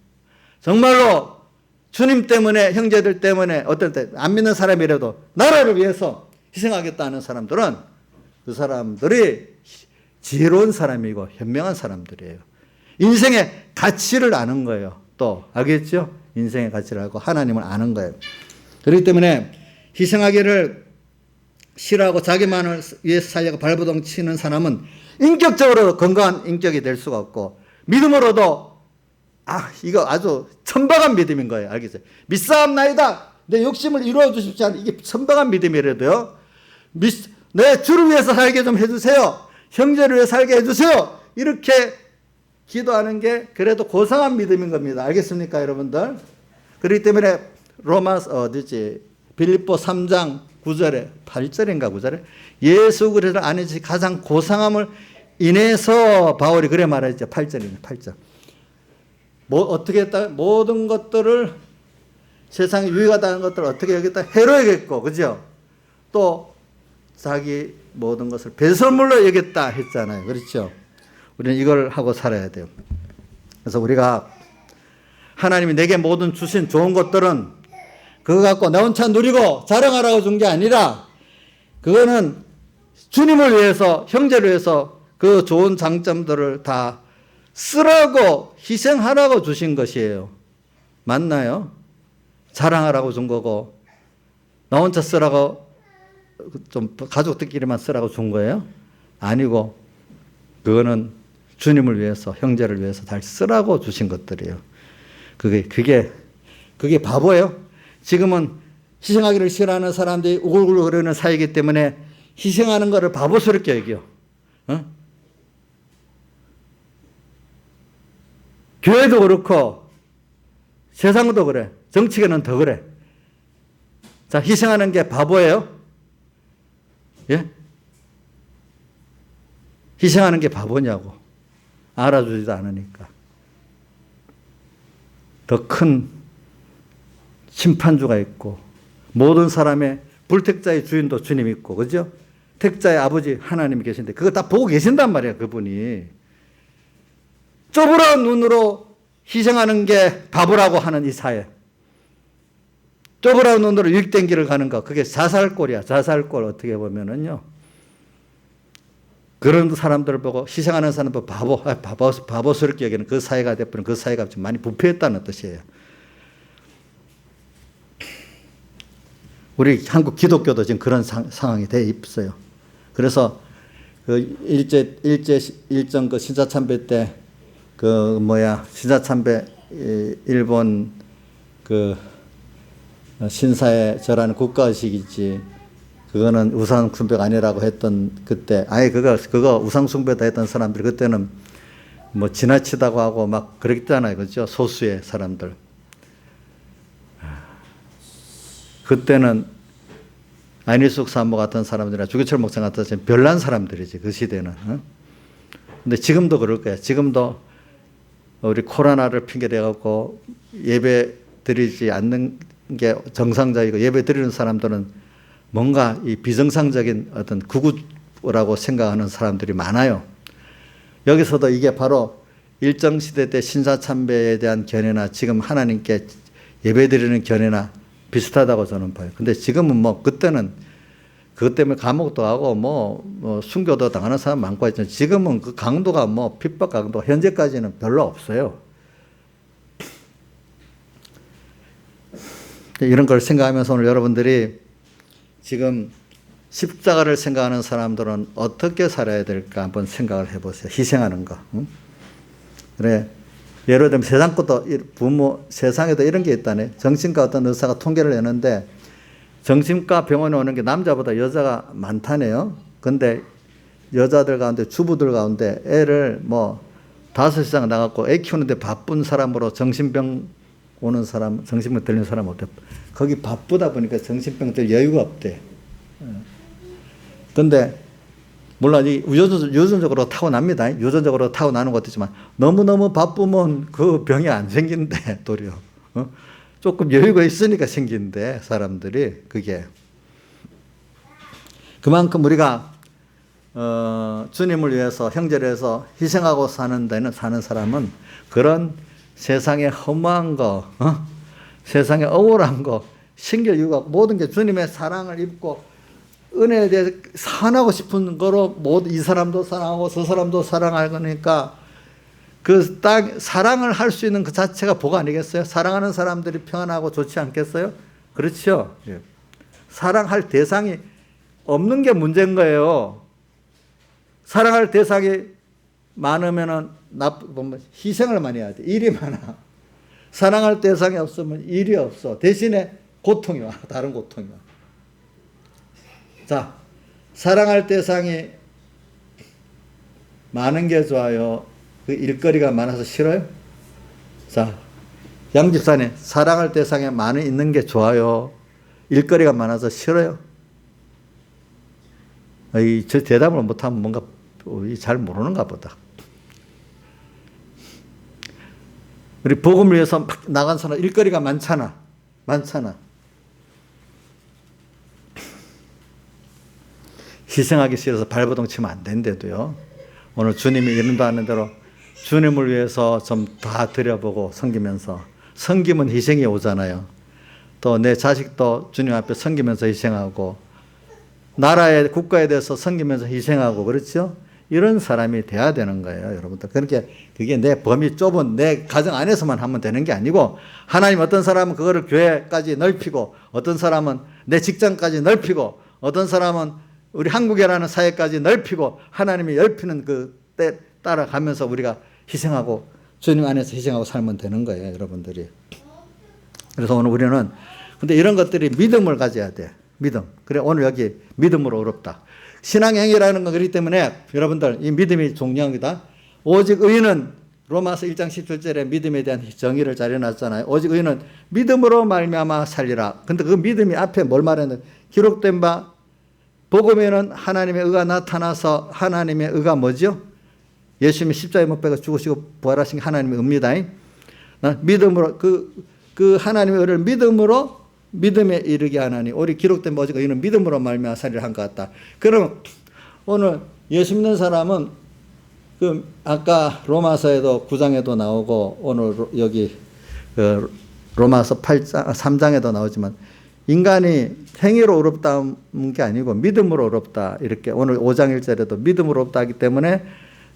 정말로 주님 때문에 형제들 때문에 어떨 때 안 믿는 사람이라도 나라를 위해서 희생하겠다는 사람들은 그 사람들이 지혜로운 사람이고 현명한 사람들이에요. 인생의 가치를 아는 거예요. 또 알겠죠? 인생의 가치를 알고 하나님을 아는 거예요. 그렇기 때문에 희생하기를 싫어하고 자기만을 위해서 살려고 발버둥 치는 사람은 인격적으로 건강한 인격이 될 수가 없고 믿음으로도 이거 아주 천박한 믿음인 거예요. 알겠어요? 믿사옵나이다. 내 욕심을 이루어 주십시오 하는 이게 천박한 믿음이라도요. 내 주를 위해서 살게 좀 해주세요. 형제를 위해 살게 해주세요. 이렇게 기도하는 게 그래도 고상한 믿음인 겁니다. 알겠습니까, 여러분들? 그렇기 때문에 빌립보 3장 9절에 8절인가 9절에 예수 그리스도 안에서 가장 고상함을 인해서 바울이 그래 말하죠. 8절이네, 8절. 어떻게 했다? 모든 것들을 세상에 유익하다는 것들을 어떻게 여겼다? 해로 여겼고, 그죠? 또 자기 모든 것을 배설물로 여겼다 했잖아요. 그렇죠? 우리는 이걸 하고 살아야 돼요. 그래서 우리가 하나님이 내게 모든 주신 좋은 것들은 그거 갖고 나 혼자 누리고 자랑하라고 준 게 아니라 그거는 주님을 위해서 형제를 위해서 그 좋은 장점들을 다 쓰라고 희생하라고 주신 것이에요. 맞나요? 자랑하라고 준 거고 나 혼자 쓰라고 좀 가족들끼리만 쓰라고 준 거예요? 아니고 그거는 주님을 위해서 형제를 위해서 잘 쓰라고 주신 것들이에요. 그게 바보예요. 지금은 희생하기를 싫어하는 사람들이 우글우글거리는 사이이기 때문에 희생하는 것을 바보스럽게 여겨. 교회도 그렇고 세상도 그래. 정치계는 더 그래. 자, 희생하는 게 바보예요? 예? 희생하는 게 바보냐고. 알아주지도 않으니까. 더 큰 심판주가 있고 모든 사람의 불택자의 주인도 주님 있고, 그죠? 택자의 아버지 하나님이 계신데 그거 다 보고 계신단 말이야, 그분이. 쪼그라운 눈으로 희생하는 게 바보라고 하는 이 사회. 쪼그라운 눈으로 유익된 길을 가는 거, 그게 자살골이야. 자살골. 어떻게 보면은요. 그런 사람들을 보고 희생하는 사람도 바보스럽게 여기는 그 사회가 돼버린 그 사회가 좀 많이 부패했다는 뜻이에요. 우리 한국 기독교도 지금 그런 상황이 돼 있어요. 그래서 그 일정 그 신사참배 때 신사참배 일본 그 신사에 절하는 국가의식이지 그거는 우상숭배가 아니라고 했던 그때 그거 우상숭배다 했던 사람들이 그때는 뭐 지나치다고 하고 막 그랬잖아요. 그죠? 소수의 사람들. 그때는 안희숙 사모 같은 사람들이나 주기철 목사 같은 별난 사람들이지, 그 시대는. 근데 지금도 그럴 거야. 지금도 우리 코로나를 핑계대갖고 예배 드리지 않는 게 정상적이고 예배 드리는 사람들은 뭔가 이 비정상적인 어떤 구구라고 생각하는 사람들이 많아요. 여기서도 이게 바로 일정시대 때 신사참배에 대한 견해나 지금 하나님께 예배 드리는 견해나 비슷하다고 저는 봐요. 근데 지금은 뭐 그때는 그것 때문에 감옥도 하고 뭐 순교도 당하는 사람 많고 했지만 지금은 그 강도가 뭐 핍박 강도 현재까지는 별로 없어요. 이런 걸 생각하면서 오늘 여러분들이 지금 십자가를 생각하는 사람들은 어떻게 살아야 될까 한번 생각을 해보세요. 희생하는 거. 응? 그래. 예를 들면 세상 것도 부모 세상에도 이런 게 있다네. 정신과 어떤 의사가 통계를 내는데 정신과 병원에 오는 게 남자보다 여자가 많다네요. 근데 여자들 가운데 주부들 가운데 애를 뭐 5 이상 나갔고 애 키우는데 바쁜 사람으로 정신병 오는 사람, 정신병 들리는 사람 없대. 거기 바쁘다 보니까 정신병 들 여유가 없대. 근데 물론 유전적으로 타고납니다. 유전적으로 타고나는 것도 있지만 너무너무 바쁘면 그 병이 안 생긴대, 도리어. 조금 여유가 있으니까 생긴대, 사람들이. 그게. 그만큼 우리가 주님을 위해서 형제를 위해서 희생하고 사는 데는 사는 사람은 그런 세상에 허무한 거, 세상에 억울한 거, 신경 이유가 모든 게 주님의 사랑을 입고 은혜에 대해서 사랑하고 싶은 거로 모두 이 사람도 사랑하고 저 사람도 사랑하니까 그 사랑을 할 수 있는 그 자체가 복 아니겠어요? 사랑하는 사람들이 평안하고 좋지 않겠어요? 그렇죠? 예. 사랑할 대상이 없는 게 문제인 거예요. 사랑할 대상이 많으면은 희생을 많이 해야 돼. 일이 많아. 사랑할 대상이 없으면 일이 없어. 대신에 고통이 와. 다른 고통이 와. 자, 사랑할 대상이 많은 게 좋아요? 그 일거리가 많아서 싫어요? 자, 양 집사님, 사랑할 대상에 많이 있는 게 좋아요? 일거리가 많아서 싫어요? 저 대답을 못하면 뭔가 잘 모르는가 보다. 우리 복음을 위해서 막 나간 사람 일거리가 많잖아. 희생하기 싫어서 발버둥 치면 안 된대도요. 오늘 주님이 인도하는 대로 주님을 위해서 좀 다 드려보고 섬기면서, 섬기면 희생이 오잖아요. 또 내 자식도 주님 앞에 섬기면서 희생하고, 나라의 국가에 대해서 섬기면서 희생하고, 그렇죠? 이런 사람이 돼야 되는 거예요, 여러분들. 그렇게 그게 내 범위 좁은 내 가정 안에서만 하면 되는 게 아니고, 하나님 어떤 사람은 그거를 교회까지 넓히고, 어떤 사람은 내 직장까지 넓히고, 어떤 사람은 우리 한국이라는 사회까지 넓히고, 하나님이 넓히는 그 때 따라가면서 우리가 희생하고 주님 안에서 희생하고 살면 되는 거예요, 여러분들이. 그래서 오늘 우리는 근데 이런 것들이 믿음을 가져야 돼. 믿음. 그래 오늘 여기 믿음으로 어렵다. 신앙의 행위라는 건 그렇기 때문에 여러분들 이 믿음이 중요한 거다. 오직 의인은 로마서 1장 17절에 믿음에 대한 정의를 잘 해놨잖아요. 오직 의인은 믿음으로 말미암아 살리라. 근데 그 믿음이 앞에 뭘 말하는 기록된 바 복음에는 하나님의 의가 나타나서 하나님의 의가 뭐죠? 예수님이 십자가에 못 박혀 죽으시고 부활하신 게 하나님의 의입니다. 믿음으로 그 하나님의 의를 믿음으로 믿음에 이르게 하나니 우리 기록된 오직 의인은 믿음으로 말미암아 살리라 한 것 같다. 그럼 오늘 예수 믿는 사람은 그 아까 로마서에도 9장에도 나오고 오늘 여기 로마서 8장 3장에도 나오지만 인간이 행위로 어렵다는 게 아니고 믿음으로 어렵다. 이렇게 오늘 5장 1절에도 믿음으로 어렵다 하기 때문에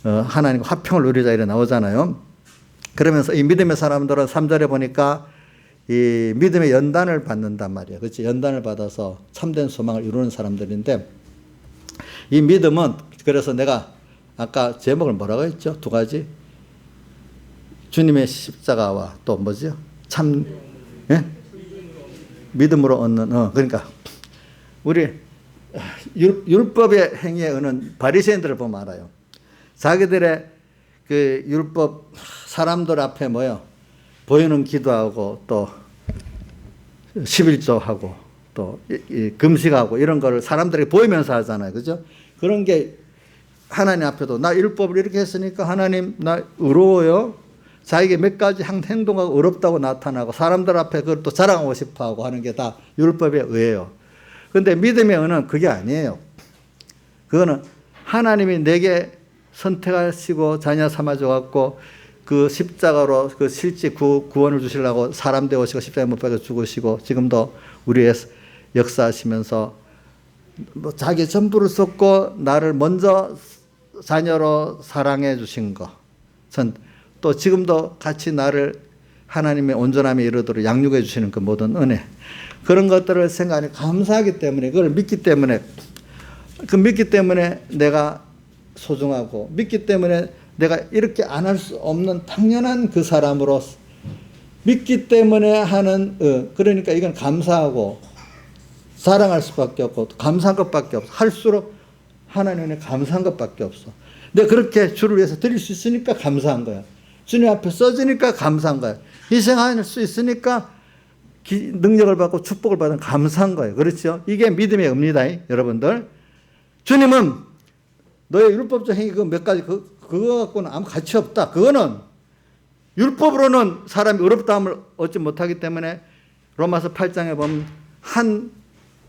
하나님과 화평을 누리자 이래 나오잖아요. 그러면서 이 믿음의 사람들은 3절에 보니까 이 믿음의 연단을 받는단 말이에요. 그렇지? 연단을 받아서 참된 소망을 이루는 사람들인데 이 믿음은 그래서 내가 아까 제목을 뭐라고 했죠? 2가지. 주님의 십자가와 또 뭐죠? 참, 예? 믿음으로 얻는, 그러니까 우리 율법의 행위에 얻는 바리새인들을 보면 알아요. 자기들의 그 율법 사람들 앞에 뭐요? 보이는 기도하고 또 11조하고 또 금식하고 이런 거를 사람들에게 보이면서 하잖아요. 그죠? 그런 게 하나님 앞에도 나 율법을 이렇게 했으니까 하나님 나 의로워요. 자기에게 몇 가지 행동하고 어렵다고 나타나고 사람들 앞에 그걸 또 자랑하고 싶어 하고 하는 게 다 율법의 의예요. 그런데 믿음의 의는 그게 아니에요. 그거는 하나님이 내게 선택하시고 자녀 삼아줘갖고 그 십자가로 그 실제 구원을 주시려고 사람 되오시고 십자가에 못 박혀 죽으시고 지금도 우리의 역사하시면서 뭐 자기 전부를 쏟고 나를 먼저 자녀로 사랑해 주신 거. 또 지금도 같이 나를 하나님의 온전함에 이르도록 양육해 주시는 그 모든 은혜. 그런 것들을 생각하니 감사하기 때문에 그걸 믿기 때문에 그 믿기 때문에 내가 소중하고 믿기 때문에 내가 이렇게 안 할 수 없는 당연한 그 사람으로 믿기 때문에 하는 그러니까 이건 감사하고 사랑할 수밖에 없고 감사한 것밖에 없어. 할수록 하나님의 감사한 것밖에 없어. 내가 그렇게 주를 위해서 드릴 수 있으니까 감사한 거야. 주님 앞에 써지니까 감사한 거야. 희생할 수 있으니까 능력을 받고 축복을 받은 감사한 거예요. 그렇죠? 이게 믿음의 의미다, 여러분들. 주님은 너의 율법적 행위 그 몇 가지 그거 갖고는 아무 가치 없다. 그거는 율법으로는 사람이 의롭다함을 얻지 못하기 때문에 로마서 8장에 보면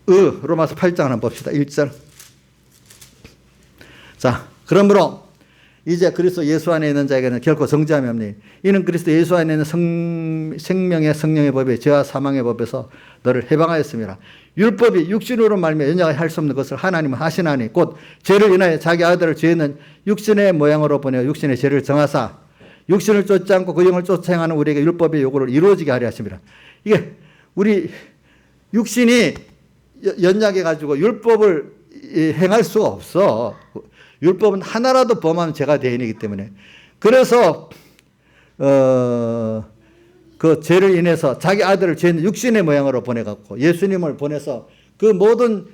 로마서 8장 한번 봅시다. 1절. 자, 그러므로 이제 그리스도 예수 안에 있는 자에게는 결코 정죄함이 없니. 이는 그리스도 예수 안에 있는 생명의 성령의 법에 죄와 사망의 법에서 너를 해방하였습니다. 율법이 육신으로 말미암아 연약하게 할 수 없는 것을 하나님은 하시나니 곧 죄를 인하여 자기 아들을 죄는 육신의 모양으로 보내어 육신의 죄를 정하사 육신을 쫓지 않고 그 영을 쫓아 행하는 우리에게 율법의 요구를 이루어지게 하려 하십니다. 이게 우리 육신이 연약해 가지고 율법을 행할 수가 없어. 율법은 하나라도 범하면 죄가 대인이기 때문에. 그래서 그 죄를 인해서 자기 아들을 죄는 육신의 모양으로 보내갖고 예수님을 보내서 그 모든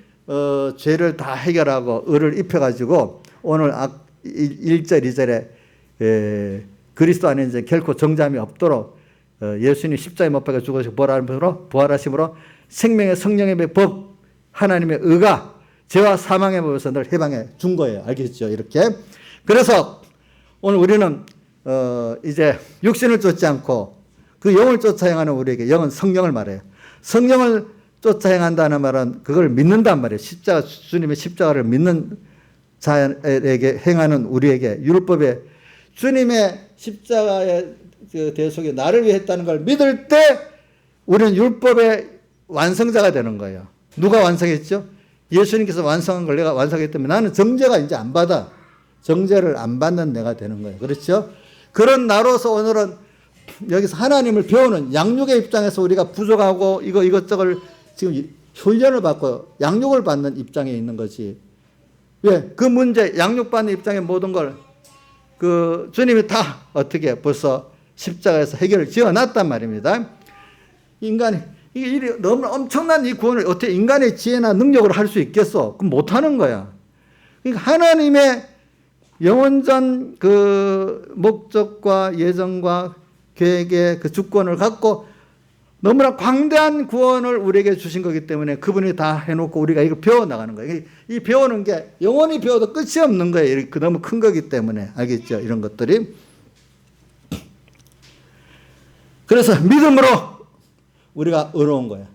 죄를 다 해결하고 의를 입혀가지고 오늘 1절 2절에 그리스도 안에 이제 결코 정죄함이 없도록 예수님 십자가에 못 박혀 죽으시고 부활하심으로 생명의 성령의 법 하나님의 의가 죄와 사망의 법에서 늘 해방해 준 거예요. 알겠죠? 이렇게. 그래서 오늘 우리는 이제 육신을 쫓지 않고 그 영을 쫓아 행하는 우리에게, 영은 성령을 말해요. 성령을 쫓아 행한다는 말은 그걸 믿는단 말이에요. 주님의 십자가를 믿는 자에게 행하는 우리에게 율법의 주님의 십자가의 그 대속에 나를 위해 했다는 걸 믿을 때 우리는 율법의 완성자가 되는 거예요. 누가 완성했죠? 예수님께서 완성한 걸 내가 완성했기 때문에 나는 정죄가 이제 안 받아. 정죄를 안 받는 내가 되는 거예요. 그렇죠? 그런 나로서 오늘은 여기서 하나님을 배우는 양육의 입장에서 우리가 부족하고 이것저것 지금 훈련을 받고 양육을 받는 입장에 있는 거지. 왜? 그 문제, 양육받는 입장의 모든 걸 그 주님이 다 어떻게 벌써 십자가에서 해결을 지어놨단 말입니다. 인간이 이게 너무 엄청난 이 구원을 어떻게 인간의 지혜나 능력으로 할 수 있겠어? 그럼 못하는 거야. 그러니까 하나님의 영원전 그 목적과 예정과 계획의 그 주권을 갖고 너무나 광대한 구원을 우리에게 주신 거기 때문에 그분이 다 해놓고 우리가 이걸 배워나가는 거예요. 이 배우는 게 영원히 배워도 끝이 없는 거예요. 너무 큰 거기 때문에. 알겠죠? 이런 것들이. 그래서 믿음으로 우리가 의로운 거야.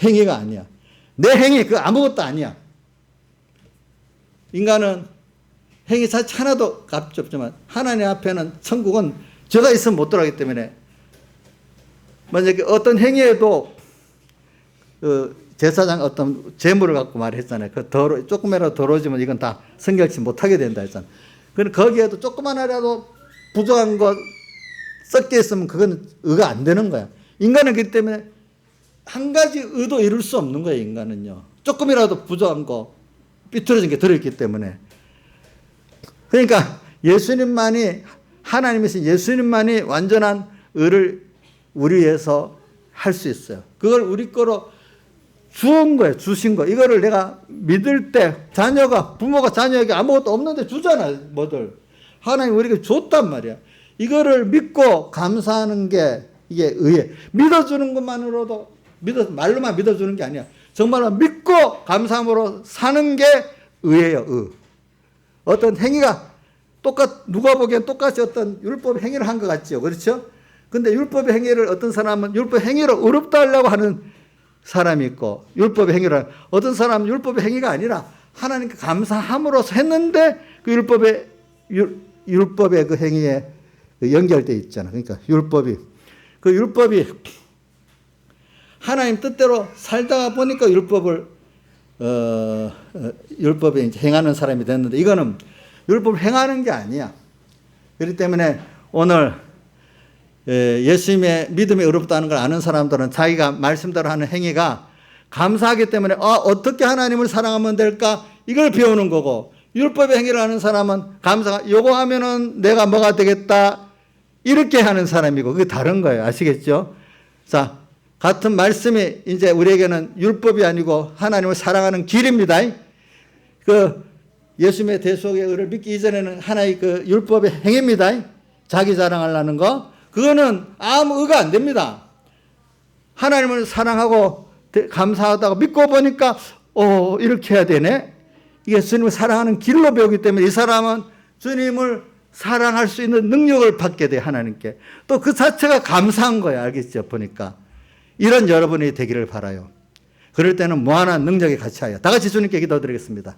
행위가 아니야. 내 행위 그 아무것도 아니야. 인간은 행위 자체 하나도 값이 없지만 하나님 앞에는 천국은 죄가 있으면 못 들어가기 때문에 만약에 어떤 행위에도 제사장 어떤 재물을 갖고 말했잖아요. 그 조금이라도 더러워지면 이건 다 성결치 못하게 된다 했잖아요. 그럼 거기에도 조그만하라도 부족한 거 섞여 있으면 그건 의가 안 되는 거야. 인간은 그렇기 때문에 한 가지 의도 이룰 수 없는 거예요. 인간은요. 조금이라도 부족한 거 삐뚤어진 게 들어있기 때문에. 그러니까 예수님만이 하나님이신 예수님만이 완전한 의를 우리 위해서 할 수 있어요. 그걸 우리 거로 주은 거예요. 주신 거. 이거를 내가 믿을 때 부모가 자녀에게 아무것도 없는데 주잖아. 뭐들. 하나님 우리에게 줬단 말이야. 이거를 믿고 감사하는 게 이게 의예. 믿어주는 것만으로도 말로만 믿어주는 게 아니야. 정말로 믿고 감사함으로 사는 게 의예요. 의. 어떤 행위가 누가 보기엔 똑같이 어떤 율법 행위를 한 것 같지요. 그렇죠? 근데 율법의 행위를 어떤 사람은 율법 행위로 의롭다 하려고 하는 사람이 있고, 율법의 행위를 어떤 사람은 율법의 행위가 아니라 하나님께 감사함으로써 했는데 그 율법의 그 행위에 연결되어 있잖아. 그러니까 율법이 하나님 뜻대로 살다가 보니까 율법에 이제 행하는 사람이 됐는데 이거는 율법을 행하는 게 아니야. 그렇기 때문에 오늘 예수님의 믿음이 어렵다는 걸 아는 사람들은 자기가 말씀대로 하는 행위가 감사하기 때문에 어떻게 하나님을 사랑하면 될까? 이걸 배우는 거고 율법의 행위를 하는 사람은 감사가 요거 하면은 내가 뭐가 되겠다 이렇게 하는 사람이고 그게 다른 거예요. 아시겠죠? 자, 같은 말씀이 이제 우리에게는 율법이 아니고 하나님을 사랑하는 길입니다. 그 예수님의 대속의 의를 믿기 이전에는 하나의 그 율법의 행위입니다. 자기 자랑하려는 거. 그거는 아무 의가 안 됩니다. 하나님을 사랑하고 감사하다고 믿고 보니까 이렇게 해야 되네. 이게 주님을 사랑하는 길로 배우기 때문에 이 사람은 주님을 사랑할 수 있는 능력을 받게 돼 하나님께. 또 그 자체가 감사한 거예요. 알겠죠? 보니까. 이런 여러분이 되기를 바라요. 그럴 때는 무한한 능력에 같이 하여 다 같이 주님께 기도드리겠습니다.